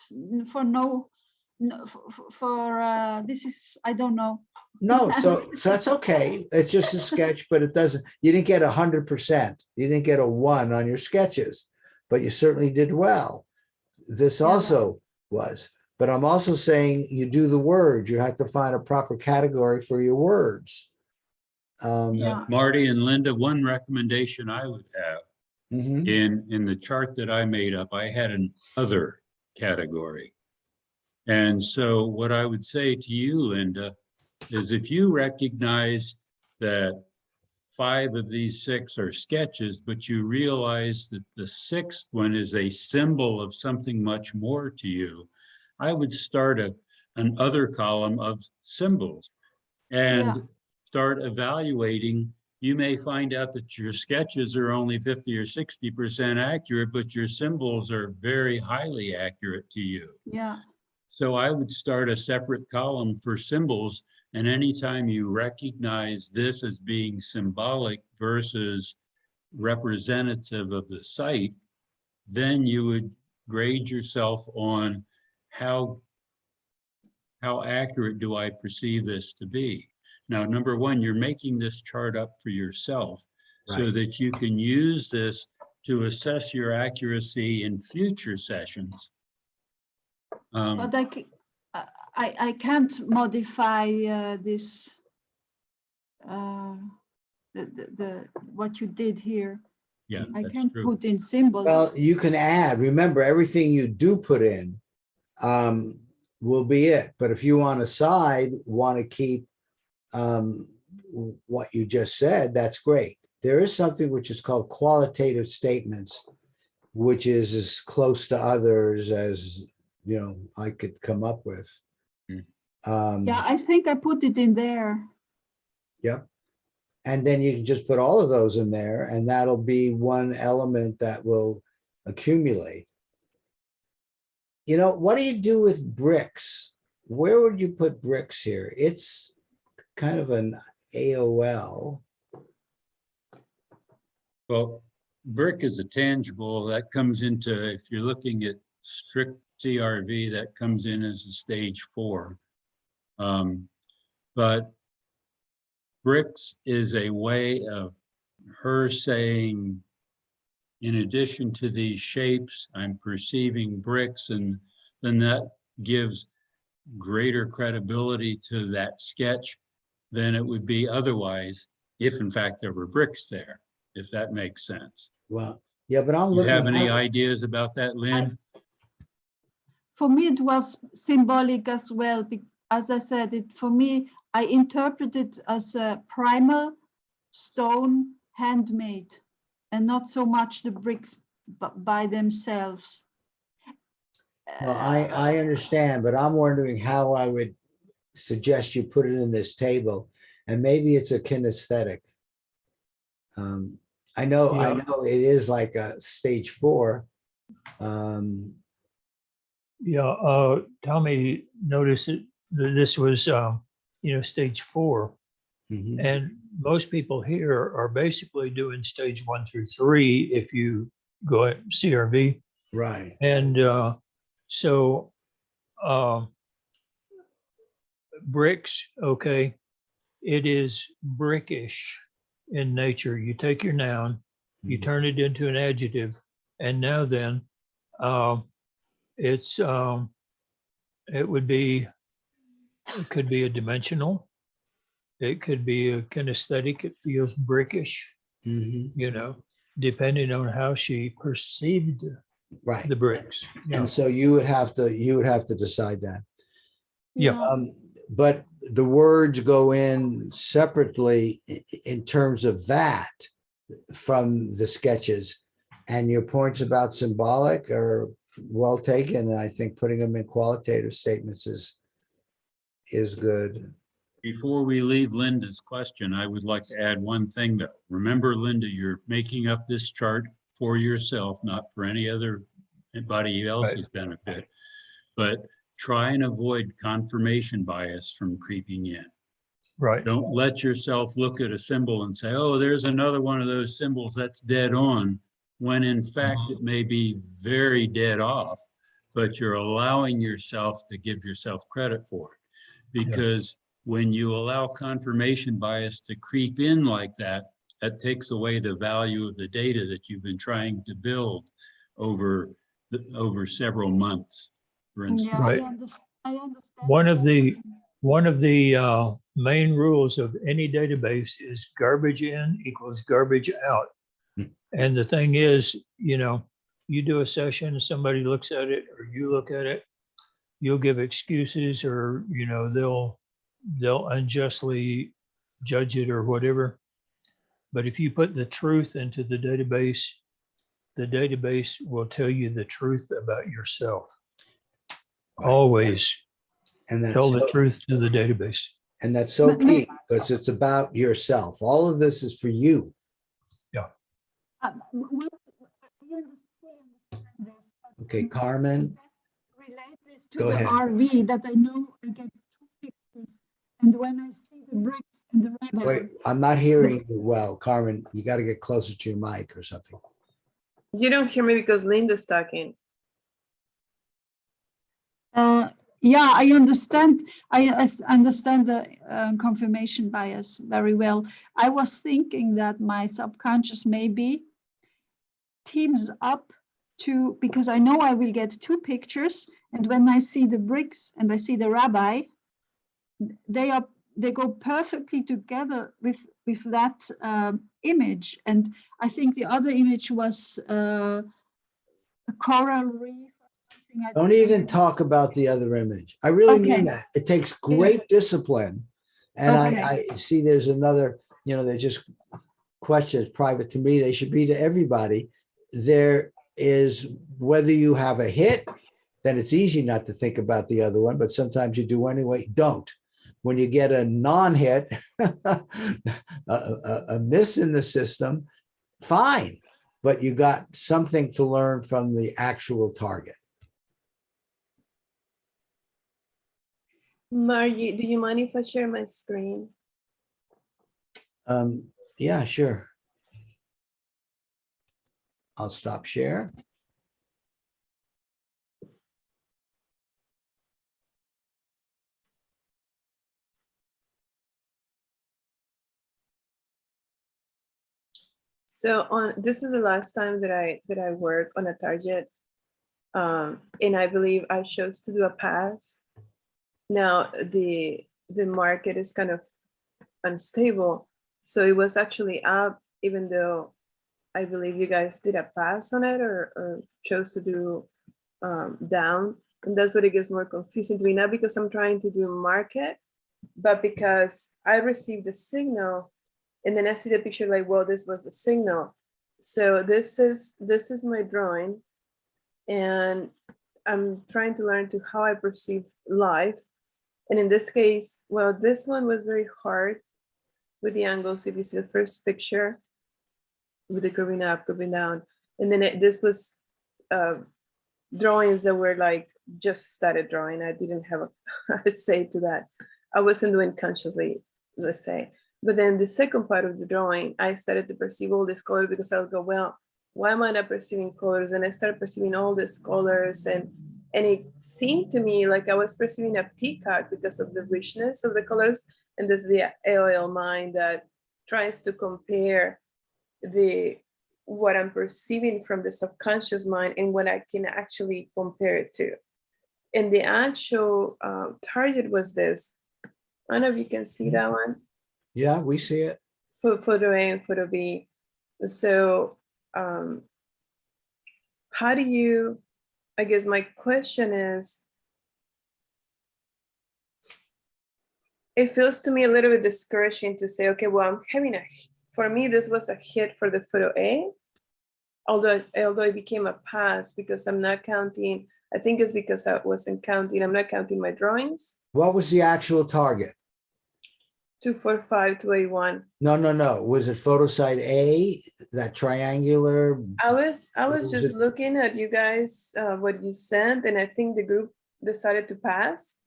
Speaker 4: for no, this is, I don't know.
Speaker 1: No, so that's okay. It's just a sketch, but it doesn't, you didn't get 100%. You didn't get a 1 on your sketches, but you certainly did well. This
Speaker 4: Yeah.
Speaker 1: also was, but I'm also saying you do the words. You have to find a proper category for your words.
Speaker 4: Yeah.
Speaker 5: Marty and Linda, one recommendation I would have
Speaker 1: Mhm.
Speaker 5: in the chart that I made up, I had an other category. And so what I would say to you, Linda, is if you recognize that 5 of these 6 are sketches, but you realize that the 6th one is a symbol of something much more to you, I would start an other column of symbols and
Speaker 4: Yeah.
Speaker 5: start evaluating. You may find out that your sketches are only 50 or 60% accurate, but your symbols are very highly accurate to you.
Speaker 4: Yeah.
Speaker 5: So I would start a separate column for symbols. And anytime you recognize this as being symbolic versus representative of the site, then you would grade yourself on how accurate do I perceive this to be. Now, number one, you're making this chart up for yourself so
Speaker 1: Right.
Speaker 5: that you can use this to assess your accuracy in future sessions.
Speaker 4: But I can't modify this, what you did here.
Speaker 5: Yeah,
Speaker 4: I
Speaker 5: that's
Speaker 4: can
Speaker 5: true.
Speaker 4: put in symbols.
Speaker 1: Well, you can add, remember, everything you do put in will be it. But if you on a side want to keep what you just said, that's great. There is something which is called qualitative statements, which is as close to others as I could come up with.
Speaker 4: Yeah, I think I put it in there.
Speaker 1: Yep. And then you can just put all of those in there, and that'll be one element that will accumulate. What do you do with bricks? Where would you put bricks here? It's kind of an AOL.
Speaker 5: Well, brick is a tangible that comes into, if you're looking at strict CRV, that comes in as a stage 4. But bricks is a way of her saying, in addition to these shapes, I'm perceiving bricks, and then that gives greater credibility to that sketch than it would be otherwise if in fact there were bricks there, if that makes sense.
Speaker 1: Well, Yeah, but I'm
Speaker 5: You
Speaker 1: looking.
Speaker 5: have any
Speaker 1: at-
Speaker 5: ideas about that, Lynn?
Speaker 4: For me, it was symbolic as well. As I said, for me, I interpret it as a primal stone handmade and not so much the bricks by themselves.
Speaker 1: No, I understand, but I'm wondering how I would suggest you put it in this table, and maybe it's a kinesthetic. I know
Speaker 6: Yeah.
Speaker 1: it is like a stage 4.
Speaker 6: Yeah, Tommy noticed that this was, stage 4.
Speaker 1: Mhm.
Speaker 6: And most people here are basically doing stage 1 through 3 if you go at CRV.
Speaker 1: Right.
Speaker 6: And so bricks, okay, it is brickish in nature. You take your noun, you
Speaker 1: Mhm.
Speaker 6: turn it into an adjective, and now then, it's it would be, it could be a dimensional, it could be a kinesthetic. It feels brickish,
Speaker 1: Mhm.
Speaker 6: depending on how she perceived
Speaker 1: Right.
Speaker 6: the bricks. Yeah,
Speaker 1: And so you would have to decide that.
Speaker 6: yeah,
Speaker 1: But the words go in separately in terms of that from the sketches. And your points about symbolic are well taken. And I think putting them in qualitative statements is good.
Speaker 5: Before we leave Linda's question, I would like to add one thing though. Remember, Linda, you're making up this chart for yourself, not for anybody else's benefit. But try and avoid confirmation bias from creeping in.
Speaker 6: right.
Speaker 5: Don't let yourself look at a symbol and say, oh, there's another one of those symbols that's dead on, when in fact it may be very dead off, but you're allowing yourself to give yourself credit for it. Because when you allow confirmation bias to creep in like that, that takes away the value of the data that you've been trying to build over several months, for instance.
Speaker 4: Yeah,
Speaker 6: Right.
Speaker 4: I understand.
Speaker 6: One of the main rules of any database is garbage in equals garbage out. And the thing is, you do a session, somebody looks at it, or you look at it, you'll give excuses, or they'll unjustly judge it or whatever. But if you put the truth into the database will tell you the truth about yourself.
Speaker 1: Right.
Speaker 6: Always
Speaker 1: And
Speaker 6: tell the truth to the database.
Speaker 1: And that's so key because it's about yourself. All of this is for you. Okay, Carmen.
Speaker 4: Relate this to
Speaker 1: Go
Speaker 4: the
Speaker 1: ahead.
Speaker 4: RV that I know I get 2 pictures, and when I see the bricks and the rubber.
Speaker 1: Wait, I'm not hearing you well. Carmen, you got to get closer to your mic or something.
Speaker 2: You don't hear me because Linda's talking.
Speaker 4: Yeah, I understand. I understand the confirmation bias very well. I was thinking that my subconscious maybe teams up because I know I will get 2 pictures, and when I see the bricks and I see the rabbi, they go perfectly together with that image. And I think the other image was a coral reef.
Speaker 1: Don't even talk about the other image. I really mean that. It takes great discipline. And I see there's another, they're just questions private to me. They should be to everybody. There is, whether you have a hit, then it's easy not to think about the other one, but sometimes you do anyway. Don't. When you get a non-hit, a miss in the system, fine, but you got something to learn from the actual target.
Speaker 2: Margie, do you mind if I share my screen?
Speaker 1: Yeah, sure. I'll stop share.
Speaker 2: So this is the last time that I work on a target, and I believe I chose to do a pass. Now the market is kind of unstable, so it was actually up, even though I believe you guys did a pass on it or chose to do down. And that's what it gets more confusing to me, not because I'm trying to do market, but because I received the signal and then I see the picture like, well, this was a signal. So this is my drawing, and I'm trying to learn to how I perceive life. And in this case, well, this one was very hard with the angles. If you see the first picture with the curving up, curving down, and then this was drawings that were like just started drawing. I didn't have a say to that. I wasn't doing consciously, let's say. But then the second part of the drawing, I started to perceive all these colors because I would go, well, why am I not perceiving colors? And I started perceiving all these colors, and it seemed to me like I was perceiving a peacock because of the richness of the colors. And this is the AOL mind that tries to compare what I'm perceiving from the subconscious mind and what I can actually compare it to. And the actual target was this. I don't know if you can see that one.
Speaker 1: Yeah, we see it.
Speaker 2: Photo A and photo B. So how do you, I guess my question is, it feels to me a little bit discouraging to say, okay, well, I'm having for me, this was a hit for the photo A, although it became a pass because I'm not counting. I think it's because I wasn't counting. I'm not counting my drawings.
Speaker 1: What was the actual target?
Speaker 2: 245 to 81.
Speaker 1: No. Was it photo site A, that triangular?
Speaker 2: I was
Speaker 1: was
Speaker 2: just
Speaker 1: it?
Speaker 2: looking at you guys, what you sent, and I think the group decided to pass.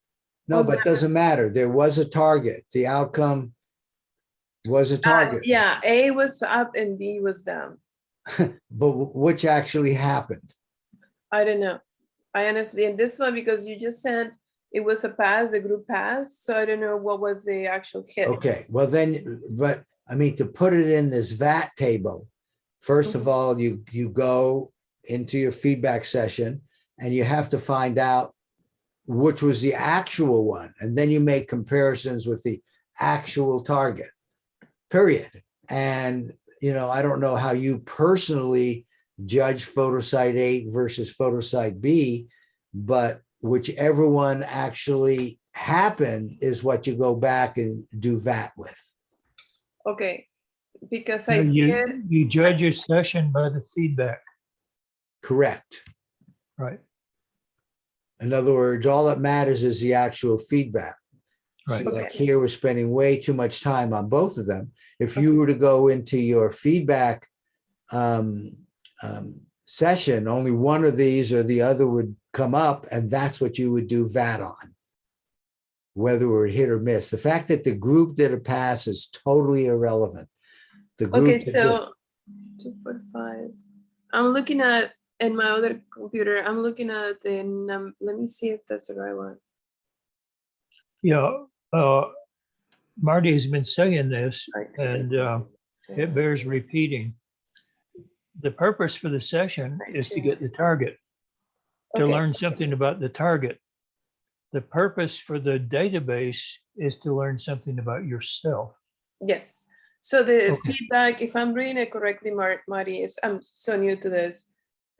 Speaker 1: No, but it doesn't matter. There was a target. The outcome was a target.
Speaker 2: Yeah, A was up and B was down.
Speaker 1: But which actually happened?
Speaker 2: I don't know. I honestly, and this one, because you just said it was a pass, the group pass. So I don't know what was the actual hit.
Speaker 1: Okay, well then, but I mean, to put it in this VAT table, first of all, you go into your feedback session and you have to find out which was the actual one. And then you make comparisons with the actual target, period. And, I don't know how you personally judge photo site A versus photo site B, but whichever one actually happened is what you go back and do VAT with.
Speaker 2: Okay, because
Speaker 6: You judge your session by the feedback,
Speaker 1: Correct.
Speaker 6: right?
Speaker 1: In other words, all that matters is the actual feedback.
Speaker 6: Right.
Speaker 1: See, like
Speaker 2: Okay.
Speaker 1: here, we're spending way too much time on both of them. If you were to go into your feedback session, only one of these or the other would come up, and that's what you would do VAT on, whether we're hit or miss. The fact that the group did a pass is totally irrelevant. The group
Speaker 2: okay,
Speaker 1: that
Speaker 2: so 245. I'm looking at in my other computer. I'm looking at the let me see if that's the right one.
Speaker 6: Yeah, Marty has been saying this, and it bears repeating. The purpose for the session is to get the target, to
Speaker 2: Okay.
Speaker 6: learn something about the target. The purpose for the database is to learn something about yourself.
Speaker 2: Yes. So the
Speaker 6: Okay.
Speaker 2: feedback, if I'm reading it correctly, Marty, is I'm so new to this,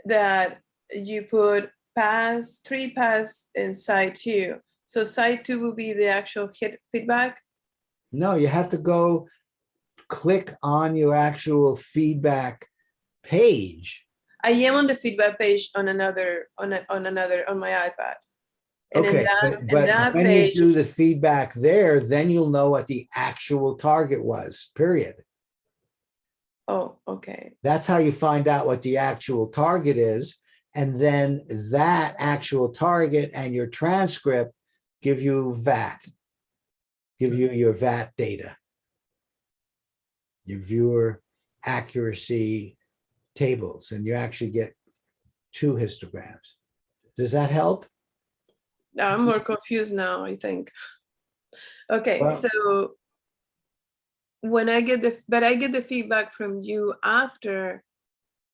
Speaker 2: that you put pass, 3 pass in side 2. So side 2 will be the actual hit feedback.
Speaker 1: no, you have to go click on your actual feedback page.
Speaker 2: I am on the feedback page on another on my iPad. And
Speaker 1: Okay,
Speaker 2: in
Speaker 1: but
Speaker 2: that
Speaker 1: when
Speaker 2: page,
Speaker 1: you do the feedback there, then you'll know what the actual target was, period.
Speaker 2: oh, okay.
Speaker 1: That's how you find out what the actual target is. And then that actual target and your transcript give you VAT, give you your VAT data, your viewer accuracy tables, and you actually get 2 histograms. Does that help?
Speaker 2: Now I'm more confused now, I think. Okay,
Speaker 1: Well-
Speaker 2: so when I get the feedback from you after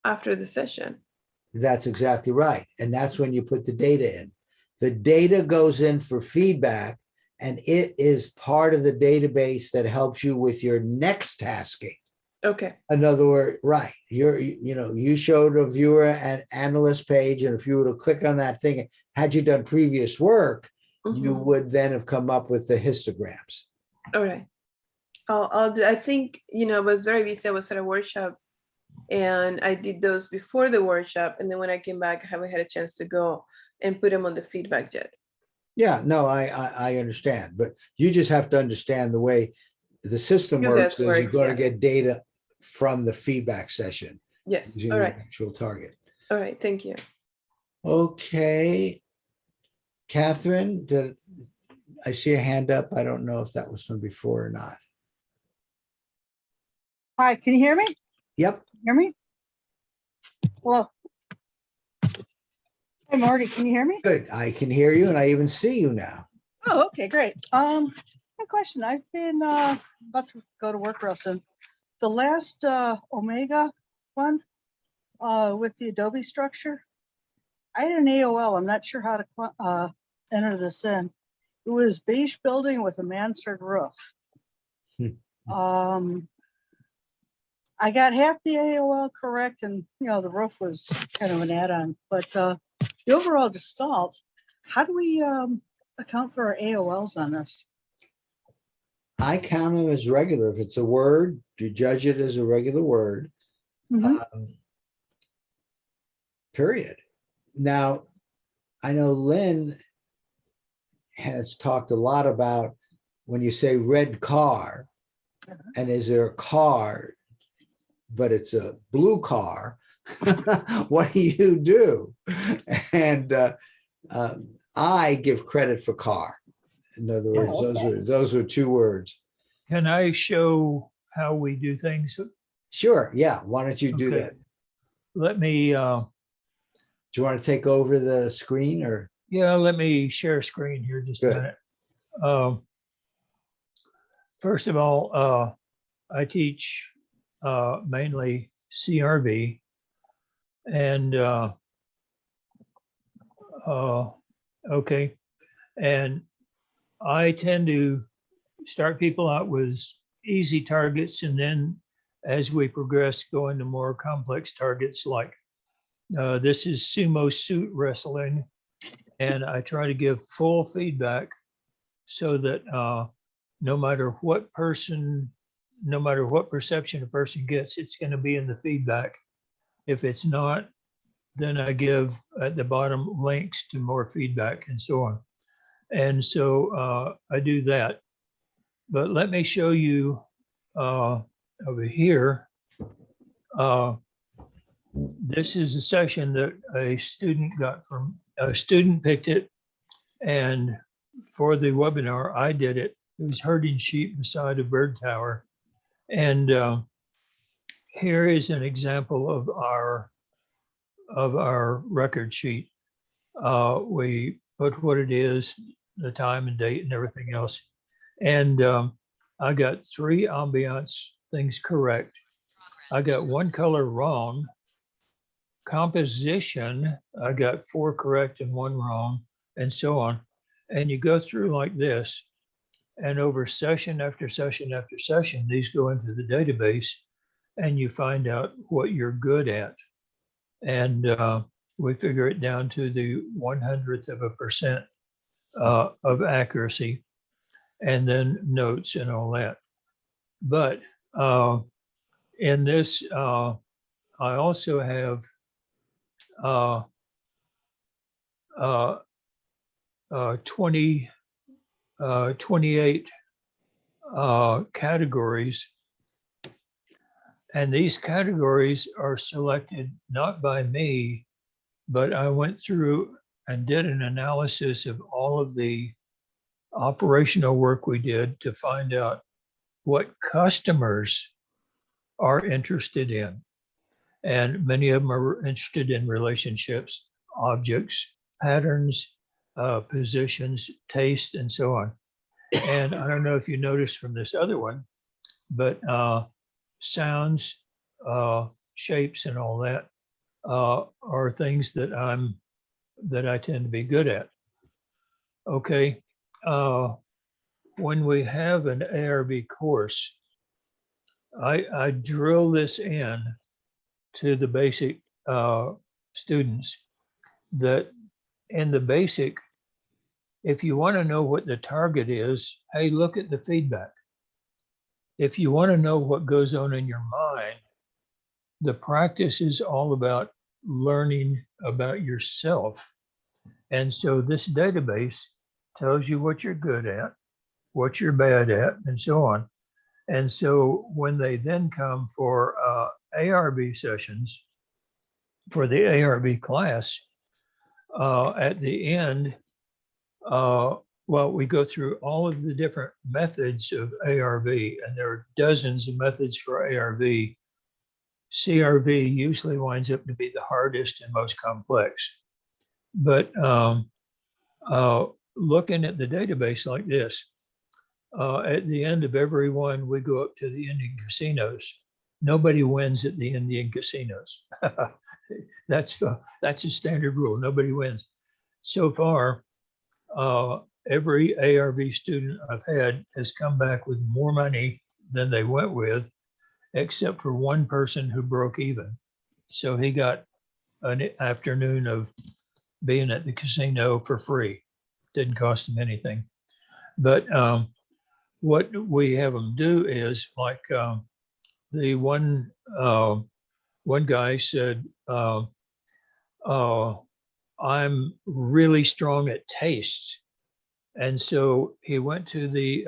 Speaker 2: the session.
Speaker 1: That's exactly right. And that's when you put the data in. The data goes in for feedback, and it is part of the database that helps you with your next tasking.
Speaker 2: Okay.
Speaker 1: In other words, right, you showed a viewer an analyst page, and if you were to click on that thing, had you done previous work, you
Speaker 2: Mhm.
Speaker 1: would then have come up with the histograms.
Speaker 2: All right. I'll do, I think, I was very busy. I was at a workshop and I did those before the workshop. And then when I came back, I haven't had a chance to go and put them on the feedback yet.
Speaker 1: Yeah, no, I understand, but you just have to understand the way the system
Speaker 2: You
Speaker 1: works
Speaker 2: guys
Speaker 1: is you're
Speaker 2: works,
Speaker 1: going to
Speaker 2: yeah.
Speaker 1: get data from the feedback session
Speaker 2: Yes.
Speaker 1: using
Speaker 2: All
Speaker 1: the
Speaker 2: right.
Speaker 1: actual target.
Speaker 2: All right. Thank you.
Speaker 1: Okay. Catherine, did I see a hand up? I don't know if that was from before or not.
Speaker 7: Hi, can you hear me?
Speaker 1: Yep,
Speaker 7: Hear me? Hello. Hey, Marty, can you hear me?
Speaker 1: good. I can hear you and I even see you now.
Speaker 7: Oh, okay, great. My question, I've been about to go to work real soon. The last Omega one with the Adobe structure, I had an AOL. I'm not sure how to enter this in. It was beige building with a mansard roof. I got half the AOL correct, and the roof was kind of an add-on, but the overall gestalt, how do we account for our AOLs on this?
Speaker 1: I count them as regular. If it's a word, you judge it as a regular word.
Speaker 7: Mhm.
Speaker 1: Period. Now, I know Lynn has talked a lot about when you say red car, and is there a car, but it's a blue car, what do you do? And I give credit for car. In other words,
Speaker 7: okay.
Speaker 1: those are two words.
Speaker 6: Can I show how we do things?
Speaker 1: Sure, yeah. Why don't you do
Speaker 6: Okay.
Speaker 1: that?
Speaker 6: Let me,
Speaker 1: Do you want to take over the screen or?
Speaker 6: yeah, let me share screen here just a
Speaker 1: Good.
Speaker 6: minute. First of all, I teach mainly CRV, and okay, and I tend to start people out with easy targets, and then as we progress, go into more complex targets. Like this is sumo suit wrestling, and I try to give full feedback so that no matter what perception a person gets, it's going to be in the feedback. If it's not, then I give at the bottom links to more feedback and so on. And so I do that. But let me show you over here. This is a session that a student picked it, and for the webinar, I did it. It was herding sheep beside a bird tower. And here is an example of our record sheet. We put what it is, the time and date and everything else. And I got 3 ambiance things correct. I got 1 color wrong. Composition, I got 4 correct and 1 wrong, and so on. And you go through like this, and over session after session after session, these go into the database, and you find out what you're good at. And we figure it down to the 1/100% of accuracy, and then notes and all that. But in this, I also have 28 categories. And these categories are selected not by me, but I went through and did an analysis of all of the operational work we did to find out what customers are interested in. And many of them are interested in relationships, objects, patterns, positions, taste, and so on. And I don't know if you noticed from this other one, but sounds, shapes, and all that are things that I tend to be good at. Okay. When we have an ARV course, I drill this in to the basic students that in the basic, if you want to know what the target is, hey, look at the feedback. If you want to know what goes on in your mind, the practice is all about learning about yourself. And so this database tells you what you're good at, what you're bad at, and so on. And so when they then come for ARV sessions, for the ARV class, at the end, well, we go through all of the different methods of ARV, and there are dozens of methods for ARV. CRV usually winds up to be the hardest and most complex. But looking at the database like this, at the end of every one, we go up to the Indian casinos. Nobody wins at the Indian casinos. That's a standard rule. Nobody wins. So far, every ARV student I've had has come back with more money than they went with, except for one person who broke even. So he got an afternoon of being at the casino for free. Didn't cost him anything. But what we have them do is like the one guy said, I'm really strong at taste. And so he went to the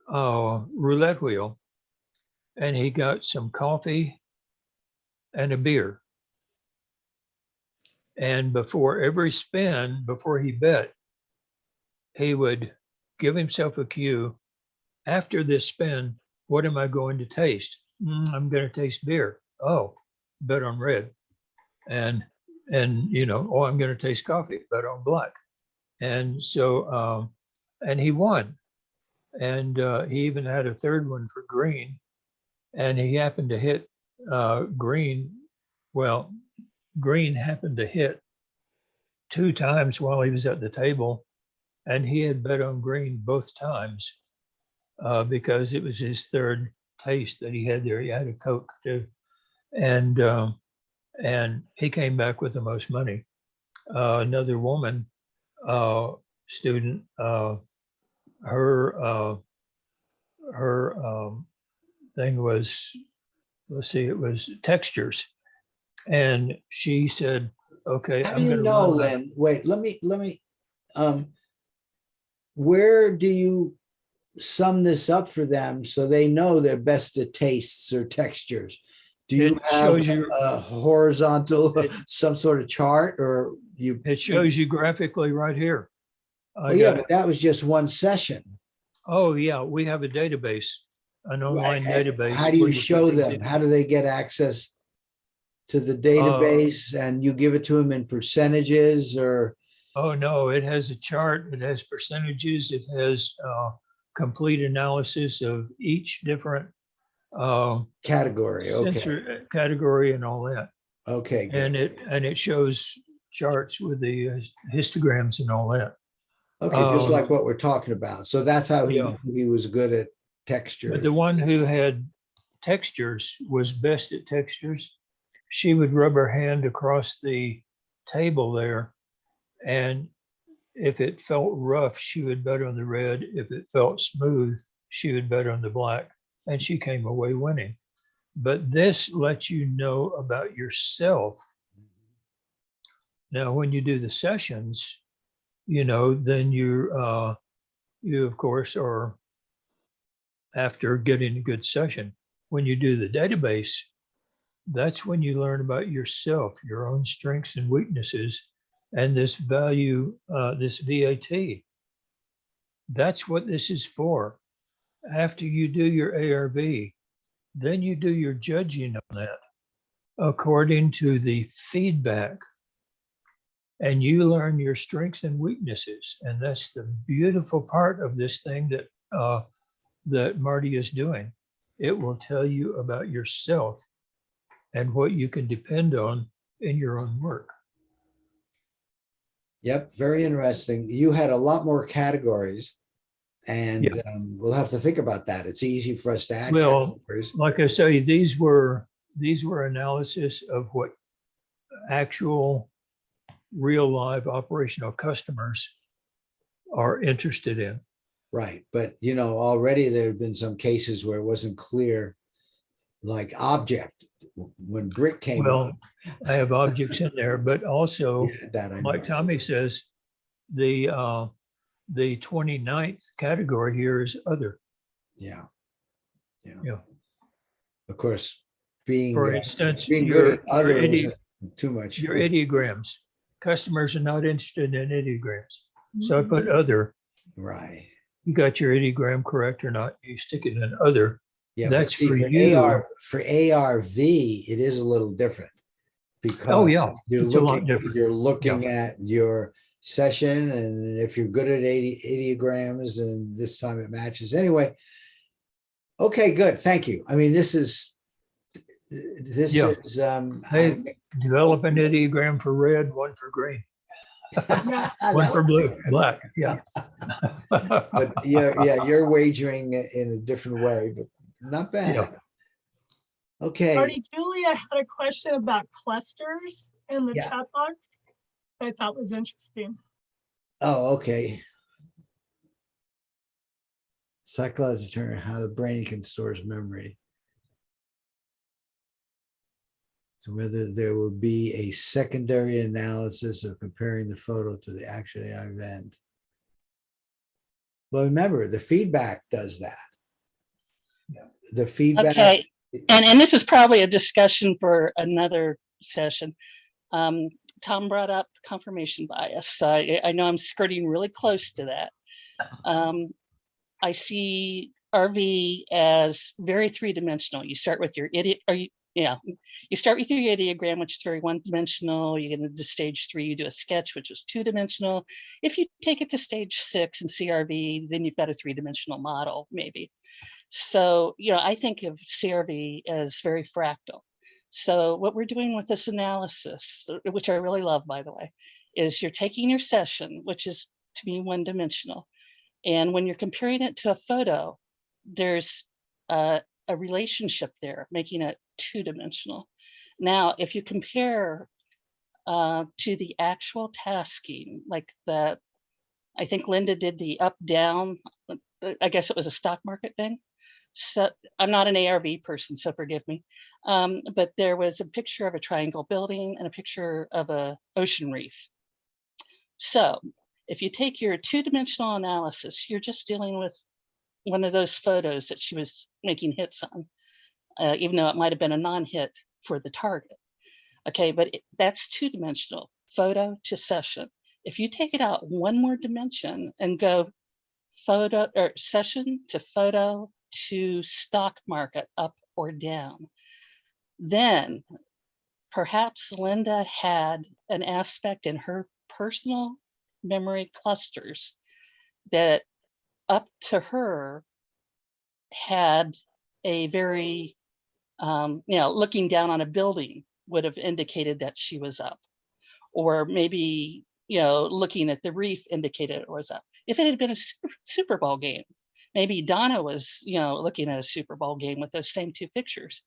Speaker 6: roulette wheel and he got some coffee and a beer. And before every spin, before he bet, he would give himself a cue. After this spin, what am I going to taste? I'm going to taste beer. Oh, bet on red. And you know, oh, I'm going to taste coffee, bet on black. And so, and he won. And he even had a third one for green. And he happened to hit green. Well, green happened to hit 2 times while he was at the table. And he had bet on green both times because it was his third taste that he had there. He had a Coke too. And he came back with the most money. Another woman, student, her thing was, let's see, it was textures. And she said, okay,
Speaker 1: How
Speaker 6: I'm
Speaker 1: do you
Speaker 6: going to
Speaker 1: know,
Speaker 6: run
Speaker 1: Lynn? Wait, let me, where do you sum this up for them so they know they're best at tastes or textures? Do you
Speaker 6: It
Speaker 1: have
Speaker 6: shows you-
Speaker 1: a horizontal,
Speaker 6: It-
Speaker 1: some sort of chart, or you?
Speaker 6: It shows you graphically right here.
Speaker 1: Well, yeah, but that was just one session.
Speaker 6: Oh, yeah, we have a database, an online
Speaker 1: Right.
Speaker 6: database.
Speaker 1: How do
Speaker 6: where
Speaker 1: you
Speaker 6: put
Speaker 1: show
Speaker 6: things
Speaker 1: them?
Speaker 6: in.
Speaker 1: How do they get access to the database, and you give it to them in percentages, or?
Speaker 6: Oh, no, it has a chart, it has percentages, it has complete analysis of each different
Speaker 1: Category, okay,
Speaker 6: sensor category and all that.
Speaker 1: okay,
Speaker 6: And
Speaker 1: good.
Speaker 6: it shows charts with the histograms and all that.
Speaker 1: Okay, just like what we're talking about. So that's how
Speaker 6: Yeah.
Speaker 1: he was good at texture.
Speaker 6: But the one who had textures was best at textures. She would rub her hand across the table there, and if it felt rough, she would bet on the red. If it felt smooth, she would bet on the black, and she came away winning. But this lets you know about yourself. Now, when you do the sessions, you know, then you of course are, after getting a good session. When you do the database, that's when you learn about yourself, your own strengths and weaknesses, and this value, this VAT. That's what this is for. After you do your ARV, then you do your judging on that according to the feedback. And you learn your strengths and weaknesses. And that's the beautiful part of this thing that that Marty is doing. It will tell you about yourself and what you can depend on in your own work.
Speaker 1: Yep, very interesting. You had a lot more categories, And
Speaker 6: Yeah.
Speaker 1: we'll have to think about that. It's easy for us to add
Speaker 6: Well,
Speaker 1: categories.
Speaker 6: like I say, these were analysis of what actual real live operational customers are interested in.
Speaker 1: Right, but you know, already there have been some cases where it wasn't clear, like object, when brick came up.
Speaker 6: Well, I have objects in there, but also,
Speaker 1: Yeah, that I
Speaker 6: like
Speaker 1: know.
Speaker 6: Tommy says, the 29th category here is other.
Speaker 1: Yeah. Yeah.
Speaker 6: Yeah.
Speaker 1: Of course, being
Speaker 6: For instance,
Speaker 1: being good
Speaker 6: your
Speaker 1: at other
Speaker 6: idi-
Speaker 1: wasn't too much.
Speaker 6: your ideograms. Customers are not interested in ideograms. So I put other.
Speaker 1: Right.
Speaker 6: You got your ideogram correct or not? You stick it in other.
Speaker 1: Yeah, but
Speaker 6: That's
Speaker 1: see,
Speaker 6: for
Speaker 1: for
Speaker 6: you.
Speaker 1: for ARV, it is a little different. Because
Speaker 6: Oh, yeah,
Speaker 1: you're
Speaker 6: it's a lot
Speaker 1: looking,
Speaker 6: different.
Speaker 1: you're looking at your session, and if you're good at ideograms, and this time it matches. Anyway, okay, good. Thank you. I mean, this is
Speaker 6: Yeah. Hey,
Speaker 1: I-
Speaker 6: develop an ideogram for red, one for green, one
Speaker 1: that
Speaker 6: for
Speaker 1: would-
Speaker 6: blue, black. Yeah.
Speaker 1: But you're wagering in a different way, but not bad.
Speaker 6: Yeah.
Speaker 1: Okay,
Speaker 3: Marty, Julia had a question about clusters in the
Speaker 1: Yeah.
Speaker 3: chat box that I thought was interesting.
Speaker 1: oh, okay. Psychological determine how the brain can store memory. So whether there will be a secondary analysis of comparing the photo to the actual event. Well, remember, the feedback does that. The feedback.
Speaker 8: Okay, and this is probably a discussion for another session. Tom brought up confirmation bias. So I know I'm skirting really close to that. I see RV as very three-dimensional. You start with your you start with your ideogram, which is very one-dimensional. You get into stage 3, you do a sketch, which is two-dimensional. If you take it to stage 6 in CRV, then you've got a three-dimensional model, maybe. So, I think of CRV as very fractal. So what we're doing with this analysis, which I really love, by the way, is you're taking your session, which is to me one-dimensional. And when you're comparing it to a photo, there's a relationship there, making it two-dimensional. Now, if you compare to the actual tasking, like that, I think Linda did the up-down, I guess it was a stock market thing. So I'm not an ARV person, so forgive me. But there was a picture of a triangle building and a picture of an ocean reef. So if you take your two-dimensional analysis, you're just dealing with one of those photos that she was making hits on, even though it might have been a non-hit for the target. Okay, but that's two-dimensional, photo to session. If you take it out one more dimension and go photo or session to photo to stock market, up or down, then perhaps Linda had an aspect in her personal memory clusters that up to her had a very, looking down on a building would have indicated that she was up, or maybe, looking at the reef indicated it was up. If it had been a Super Bowl game, maybe Donna was, looking at a Super Bowl game with those same two pictures.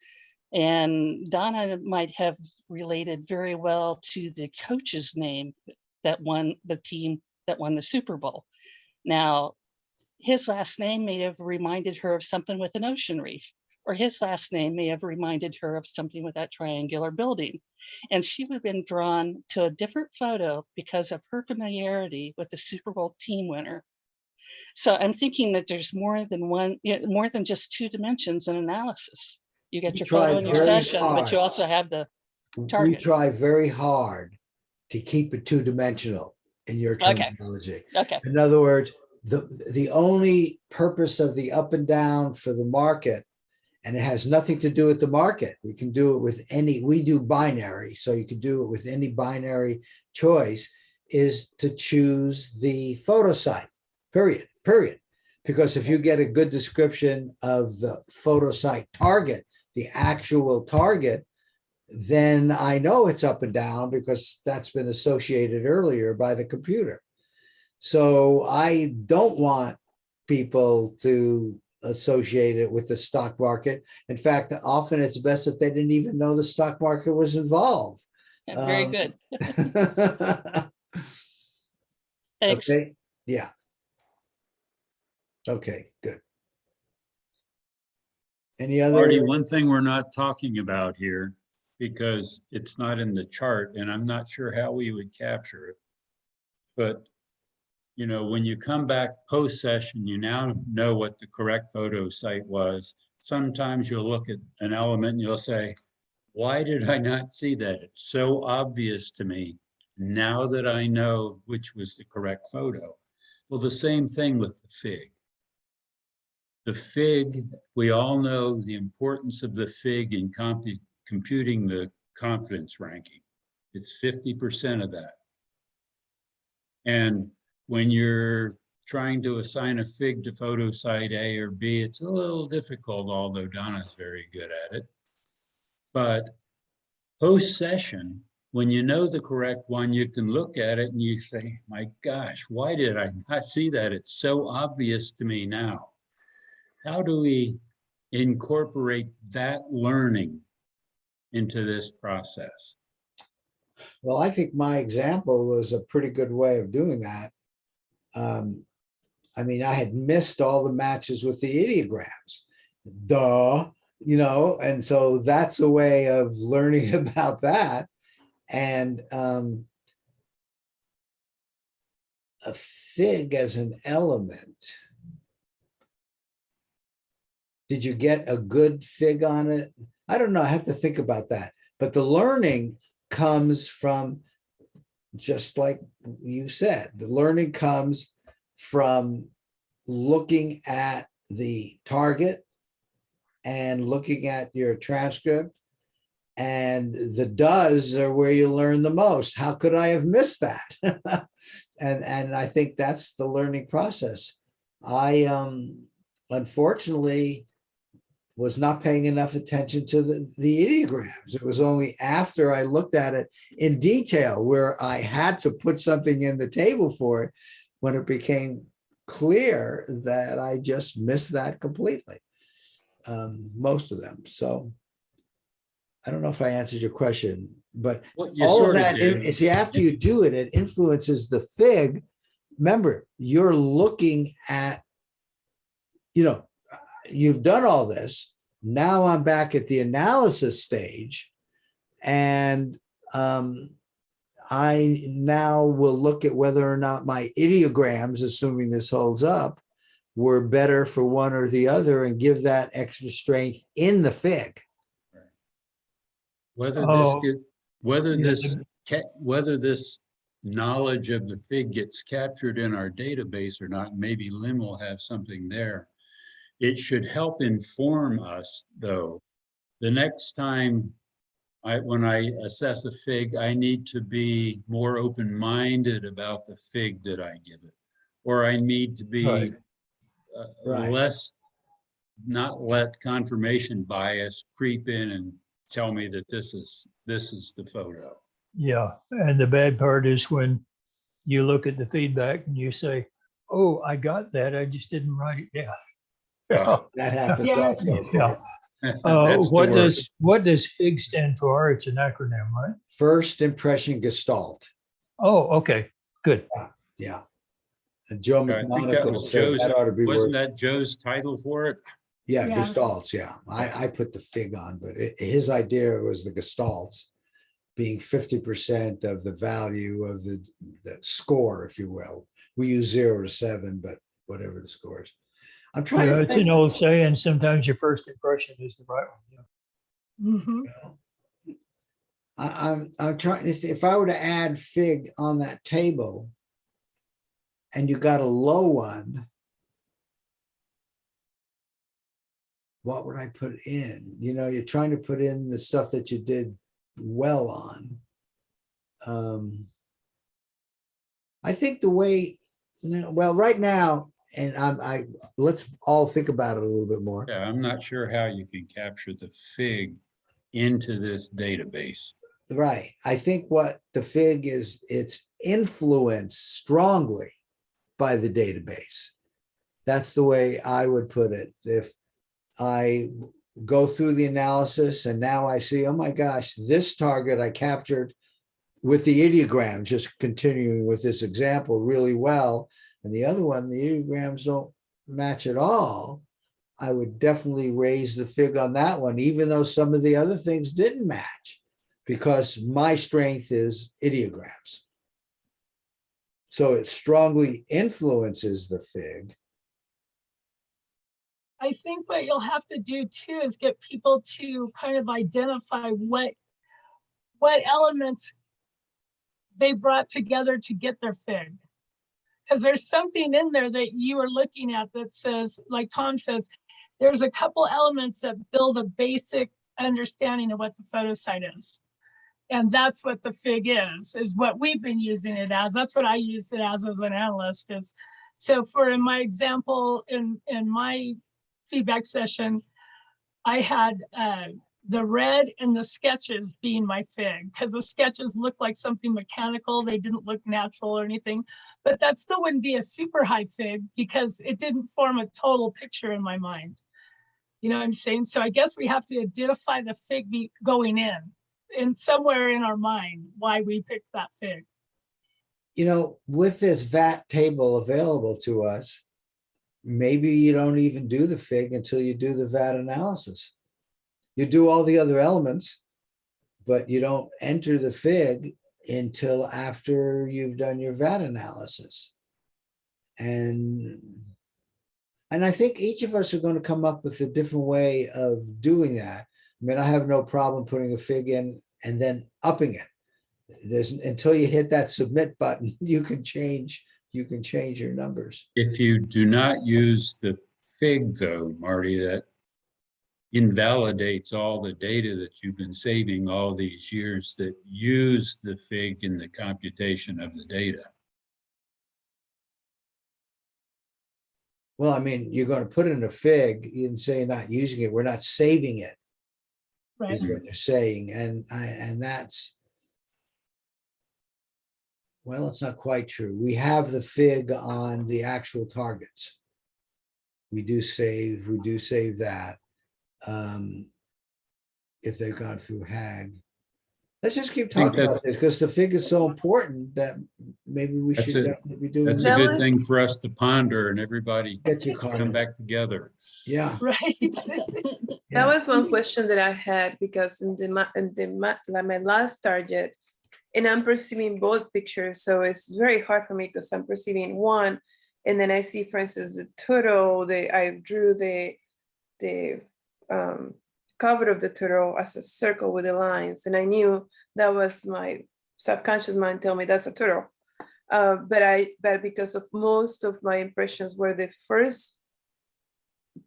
Speaker 8: And Donna might have related very well to the coach's name that won the team that won the Super Bowl. Now, his last name may have reminded her of something with an ocean reef, or his last name may have reminded her of something with that triangular building. And she would have been drawn to a different photo because of her familiarity with the Super Bowl team winner. So I'm thinking that there's more than one, more than just two dimensions in analysis. You get your photo in your session, but you also have the target.
Speaker 1: We try very hard to keep it two-dimensional in your terminology.
Speaker 8: Okay.
Speaker 1: In other words, the only purpose of the up and down for the market, and it has nothing to do with the market. We can do it with we do binary, so you can do it with any binary choice, is to choose the photo site, period. Because if you get a good description of the photo site target, the actual target, then I know it's up and down because that's been associated earlier by the computer. So I don't want people to associate it with the stock market. In fact, often it's best if they didn't even know the stock market was involved.
Speaker 8: Very
Speaker 1: Um,
Speaker 8: good. Thanks.
Speaker 1: Okay, yeah. Okay, good. Any other?
Speaker 5: Marty, one thing we're not talking about here, because it's not in the chart, and I'm not sure how we would capture it. But, you know, when you come back post-session, you now know what the correct photo site was. Sometimes you'll look at an element and you'll say, why did I not see that? It's so obvious to me now that I know which was the correct photo. Well, the same thing with the fig. The fig, we all know the importance of the fig in computing the confidence ranking. It's 50% of that. And when you're trying to assign a fig to photo site A or B, it's a little difficult, although Donna's very good at it. But post-session, when you know the correct one, you can look at it and you say, my gosh, why did I not see that? It's so obvious to me now. How do we incorporate that learning into this process?
Speaker 1: Well, I think my example was a pretty good way of doing that. I mean, I had missed all the matches with the ideograms. Duh, you know, and so that's a way of learning about that. And a fig as an element. Did you get a good fig on it? I don't know. I have to think about that. But the learning comes from, just like you said, the learning comes from looking at the target and looking at your transcript. And the does are where you learn the most. How could I have missed that? and I think that's the learning process. I unfortunately was not paying enough attention to the ideograms. It was only after I looked at it in detail where I had to put something in the table for it when it became clear that I just missed that completely. Most of them. So I don't know if I answered your question, but
Speaker 5: Well, you
Speaker 1: all of
Speaker 5: sort of
Speaker 1: that,
Speaker 5: did.
Speaker 1: see, after you do it, it influences the fig. Remember, you're looking at, you know, you've done all this. Now I'm back at the analysis stage, and I now will look at whether or not my ideograms, assuming this holds up, were better for one or the other, and give that extra strength in the fig.
Speaker 5: Whether
Speaker 6: Oh, yeah,
Speaker 5: whether this knowledge of the fig gets captured in our database or not, maybe Lynn will have something there. It should help inform us, though. The next time when I assess a fig, I need to be more open-minded about the fig that I give it, or I need to be
Speaker 6: Right.
Speaker 1: Right.
Speaker 5: not let confirmation bias creep in and tell me that this is the photo.
Speaker 6: Yeah, and the bad part is when you look at the feedback and you say, oh, I got that, I just didn't write it down.
Speaker 1: That happens
Speaker 3: Yeah.
Speaker 1: also.
Speaker 6: Yeah.
Speaker 5: That's the worst.
Speaker 6: What does FIG stand for? It's an acronym, right?
Speaker 1: First impression gestalt.
Speaker 6: Oh, okay, good.
Speaker 1: Yeah. And Joe
Speaker 5: I think that
Speaker 1: McMonagle
Speaker 5: was
Speaker 1: says
Speaker 5: Joe's,
Speaker 1: that ought to be
Speaker 5: wasn't
Speaker 1: worth.
Speaker 5: that Joe's title for it?
Speaker 1: Yeah,
Speaker 3: Yeah.
Speaker 1: gestalts. Yeah, I put the fig on, but his idea was the gestalts being 50% of the value of the score, if you will. We use 0 to 7, but whatever the scores. I'm trying
Speaker 6: Yeah,
Speaker 1: to
Speaker 6: it's
Speaker 1: think,
Speaker 6: an old saying, sometimes your first impression is the right one.
Speaker 3: Mhm.
Speaker 1: I'm trying, if I were to add fig on that table and you got a low one, what would I put in? You know, you're trying to put in the stuff that you did well on. I think the way, well, right now, and let's all think about it a little bit more.
Speaker 5: Yeah, I'm not sure how you can capture the fig into this database.
Speaker 1: Right. I think what the fig is, it's influenced strongly by the database. That's the way I would put it. If I go through the analysis and now I see, oh my gosh, this target I captured with the ideogram, just continuing with this example really well. And the other one, the ideograms don't match at all. I would definitely raise the fig on that one, even though some of the other things didn't match, because my strength is ideograms. So it strongly influences the fig.
Speaker 3: I think what you'll have to do too is get people to kind of identify what elements they brought together to get their fig. Because there's something in there that you are looking at that says, like Tom says, there's a couple elements that build a basic understanding of what the photosite is. And that's what the fig is what we've been using it as. That's what I use it as an analyst is. So for in my example, in my feedback session, I had the red and the sketches being my fig, because the sketches looked like something mechanical. They didn't look natural or anything, but that still wouldn't be a super high fig because it didn't form a total picture in my mind. You know what I'm saying? So I guess we have to identify the fig going in somewhere in our mind, why we picked that fig.
Speaker 1: You know, with this VAT table available to us, maybe you don't even do the fig until you do the VAT analysis. You do all the other elements, but you don't enter the fig until after you've done your VAT analysis. And I think each of us are going to come up with a different way of doing that. I mean, I have no problem putting a fig in and then upping it. There's until you hit that submit button, you can change your numbers.
Speaker 5: If you do not use the fig though, Marty, that invalidates all the data that you've been saving all these years that use the fig in the computation of the data.
Speaker 1: Well, I mean, you're going to put in a fig, you didn't say you're not using it, we're not saving it,
Speaker 3: Right.
Speaker 1: is what they're saying. And that's, well, it's not quite true. We have the fig on the actual targets. We do save that. If they've gone through HAG. Let's just keep
Speaker 5: think
Speaker 1: talking about
Speaker 5: that's-
Speaker 1: this because the fig is so important that maybe we
Speaker 5: That's
Speaker 1: should
Speaker 5: it.
Speaker 1: definitely be doing
Speaker 5: That's a
Speaker 1: that.
Speaker 2: That
Speaker 5: good
Speaker 2: was-
Speaker 5: thing for us to ponder and everybody
Speaker 1: Get you,
Speaker 5: come
Speaker 1: Carmen.
Speaker 5: back together.
Speaker 1: Yeah.
Speaker 3: Right.
Speaker 2: That
Speaker 1: Yeah.
Speaker 2: was one question that I had because like my last target, and I'm perceiving both pictures, so it's very hard for me because I'm perceiving one, and then I see, for instance, the turtle. I drew the cover of the turtle as a circle with the lines, and I knew that was my subconscious mind telling me that's a turtle. But because of most of my impressions were the first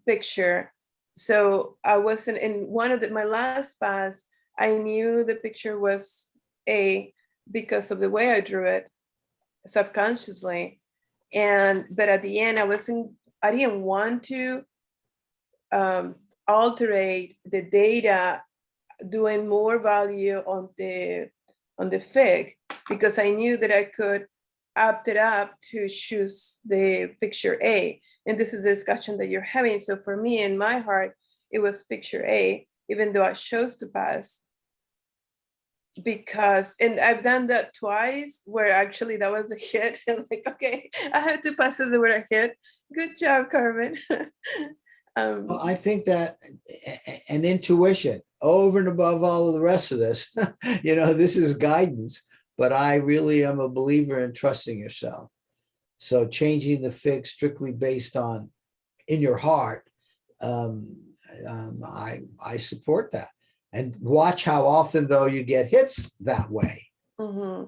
Speaker 2: picture, so I wasn't in one of my last pass. I knew the picture was A because of the way I drew it subconsciously, but at the end I didn't want to alterate the data, doing more value on the fig, because I knew that I could opt it up to choose the picture A. And this is the discussion that you're having. So for me, in my heart, it was picture A, even though I chose to pass. Because, and I've done that twice where actually that was a hit. And like, okay, I had two passes that were a hit. Good job, Carmen.
Speaker 1: Well, I think that an intuition over and above all of the rest of this, this is guidance, but I really am a believer in trusting yourself. So changing the fig strictly based on in your heart, I support that. And watch how often though you get hits that way.
Speaker 2: Mhm.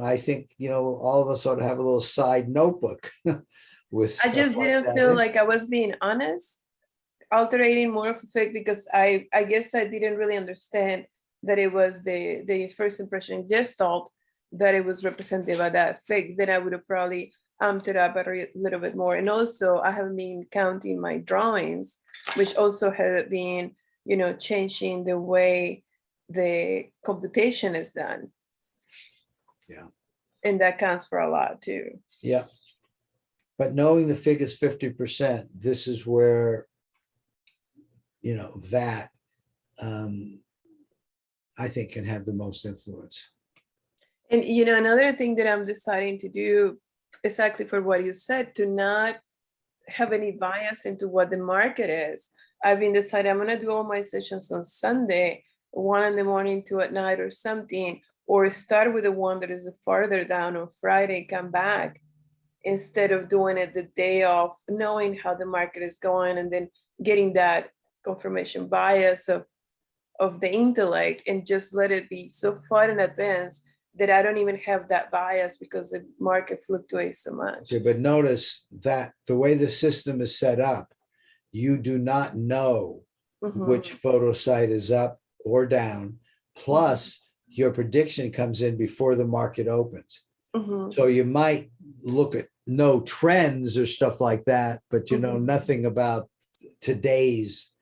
Speaker 1: I think, all of us ought to have a little side notebook with
Speaker 2: I
Speaker 1: stuff
Speaker 2: just
Speaker 1: like
Speaker 2: didn't
Speaker 1: that
Speaker 2: feel
Speaker 1: in.
Speaker 2: like I was being honest, altering more of a fig, because I guess I didn't really understand that it was the first impression gestalt, that it was representative of that fig. Then I would have probably amped it up a little bit more. And also I have been counting my drawings, which also have been, changing the way the computation is done.
Speaker 1: Yeah.
Speaker 2: And that counts for a lot too.
Speaker 1: Yeah. But knowing the figure's 50%, this is where, that I think can have the most influence.
Speaker 2: And another thing that I'm deciding to do, exactly for what you said, to not have any bias into what the market is. I've been deciding I'm gonna do all my sessions on Sunday, 1 in the morning, 2 at night or something, or start with the one that is farther down on Friday, come back, instead of doing it the day of, knowing how the market is going and then getting that confirmation bias of the intellect, and just let it be so far in advance that I don't even have that bias because the market fluctuates so much.
Speaker 1: Okay, but notice that the way the system is set up, you do not know which photo site is up or down. Plus, your prediction comes in before the market opens. So you might look at no trends or stuff like that, but you know nothing about today's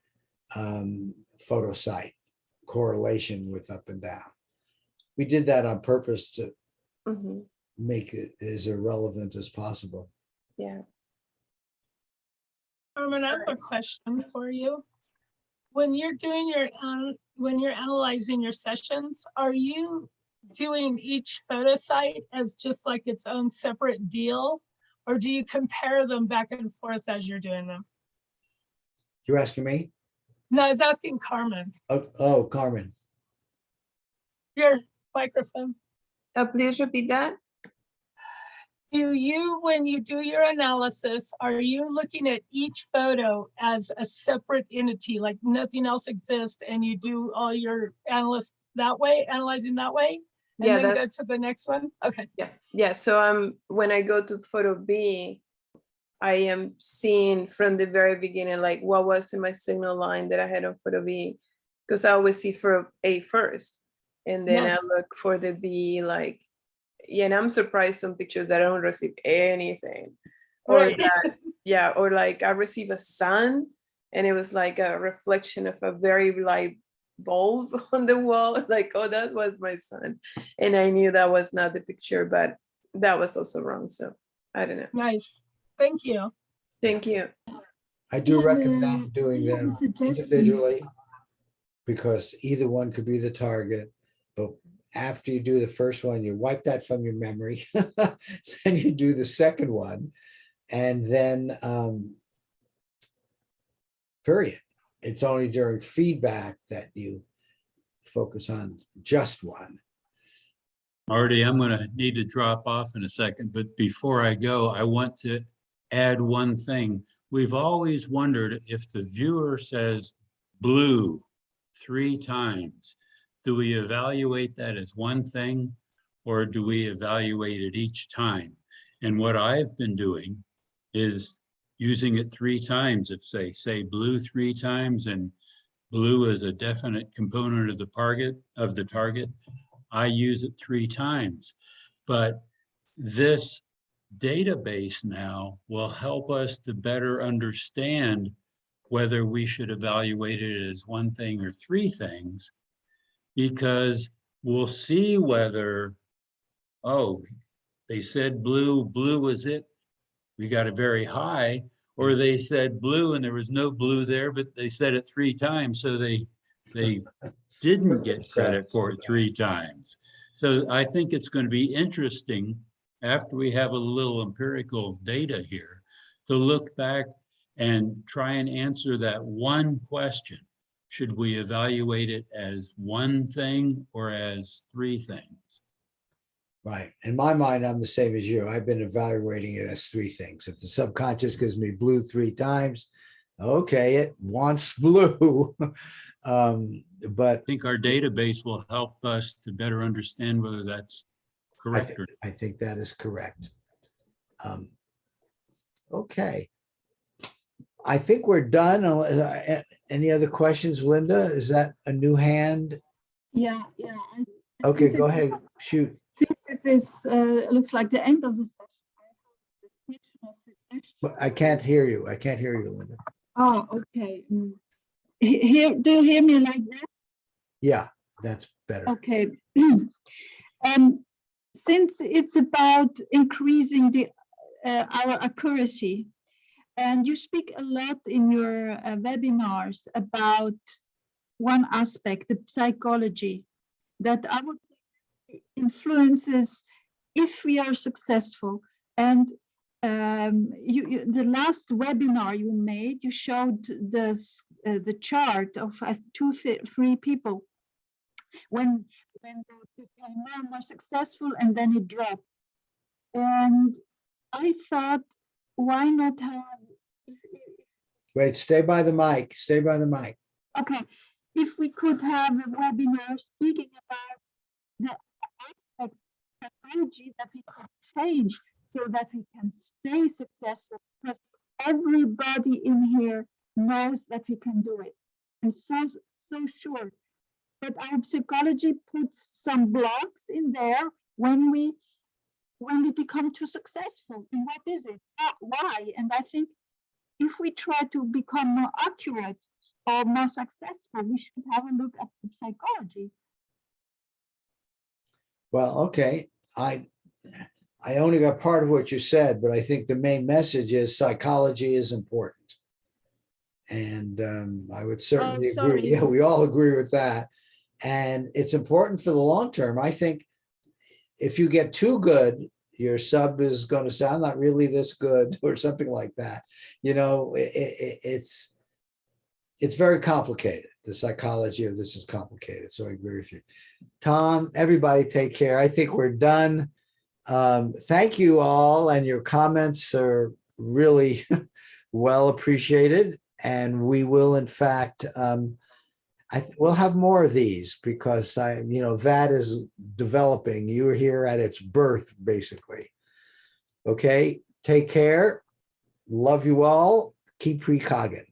Speaker 1: photo site correlation with up and down. We did that on purpose to make it as irrelevant as possible.
Speaker 2: Yeah.
Speaker 3: Carmen, I have a question for you. When you're doing when you're analyzing your sessions, are you doing each photo site as just like its own separate deal? Or do you compare them back and forth as you're doing them?
Speaker 1: You're asking me?
Speaker 3: No, I was asking Carmen.
Speaker 1: Oh, Carmen.
Speaker 3: Your microphone.
Speaker 2: Please repeat that.
Speaker 3: Do you, when you do your analysis, are you looking at each photo as a separate entity, like nothing else exists, and you do all your analyzing that way? And
Speaker 2: Yeah,
Speaker 3: then go
Speaker 2: that's,
Speaker 3: to the next one? Okay.
Speaker 2: yeah. So when I go to photo B, I am seeing from the very beginning, like what was in my signal line that I had on photo B, because I always see for A first, and then
Speaker 3: Yes.
Speaker 2: I look for the B, like, yeah, and I'm surprised some pictures that I don't receive anything, or
Speaker 3: Right.
Speaker 2: that, yeah, or like I receive a sun, and it was like a reflection of a very light bulb on the wall, like, oh, that was my sun, and I knew that was not the picture, but that was also wrong. So I don't know.
Speaker 3: Nice. Thank you.
Speaker 2: Thank you.
Speaker 1: I do
Speaker 4: Yeah,
Speaker 1: recommend doing
Speaker 4: I have a
Speaker 1: them
Speaker 4: suggestion.
Speaker 1: individually because either one could be the target. But after you do the first one, you wipe that from your memory. Then you do the second one, and then period. It's only during feedback that you focus on just one.
Speaker 5: Marty, I'm going to need to drop off in a second, but before I go, I want to add one thing. We've always wondered if the viewer says blue 3 times, do we evaluate that as one thing, or do we evaluate it each time? And what I've been doing is using it 3 times. If they say blue 3 times and blue is a definite component of the target, I use it 3 times. But this database now will help us to better understand whether we should evaluate it as one thing or 3 things, because we'll see whether, oh, they said blue was it, we got it very high, or they said blue and there was no blue there, but they said it 3 times, so they didn't get credit for it 3 times. So I think it's going to be interesting after we have a little empirical data here to look back and try and answer that one question. Should we evaluate it as one thing or as 3 things?
Speaker 1: Right. In my mind, I'm the same as you. I've been evaluating it as 3 things. If the subconscious gives me blue 3 times, okay, it wants blue. But
Speaker 5: I think our database will help us to better understand whether that's correct or
Speaker 1: I think that is correct. Okay. I think we're done. Any other questions, Linda? Is that a new hand?
Speaker 4: Yeah.
Speaker 1: Okay,
Speaker 4: Since
Speaker 1: go
Speaker 4: this-
Speaker 1: ahead. Shoot.
Speaker 4: Since this is, looks like the end of the session.
Speaker 1: But I can't hear you. I can't hear you, Linda.
Speaker 4: Oh, okay. Here, do you hear me like that?
Speaker 1: Yeah, that's better.
Speaker 4: Okay. Since it's about increasing the our accuracy. And you speak a lot in your webinars about one aspect, the psychology, that I would say influences if we are successful. And the last webinar you made, you showed the chart of 2-3 people when they became more and more successful, and then it dropped. And I thought, why not have?
Speaker 1: Wait, stay by the mic, stay by the mic.
Speaker 4: Okay, if we could have a webinar speaking about the aspects of technology that we could change so that we can stay successful, because everybody in here knows that we can do it. I'm so sure. But our psychology puts some blocks in there when we become too successful. And what is it? Why? And I think if we try to become more accurate or more successful, we should have a look at the psychology.
Speaker 1: Well, okay, I only got part of what you said, but I think the main message is psychology is important. And I would certainly agree.
Speaker 4: sorry.
Speaker 1: Yeah, we all agree with that. And it's important for the long term. I think if you get too good, your sub is going to say, I'm not really this good, or something like that. You know, it's very complicated. The psychology of this is complicated. So I agree with you. Tom, everybody take care. I think we're done. Thank you all. And your comments are really well appreciated. And we will, in fact, we'll have more of these, because that is developing. You were here at its birth, basically. Okay, take care. Love you all. Keep precogging.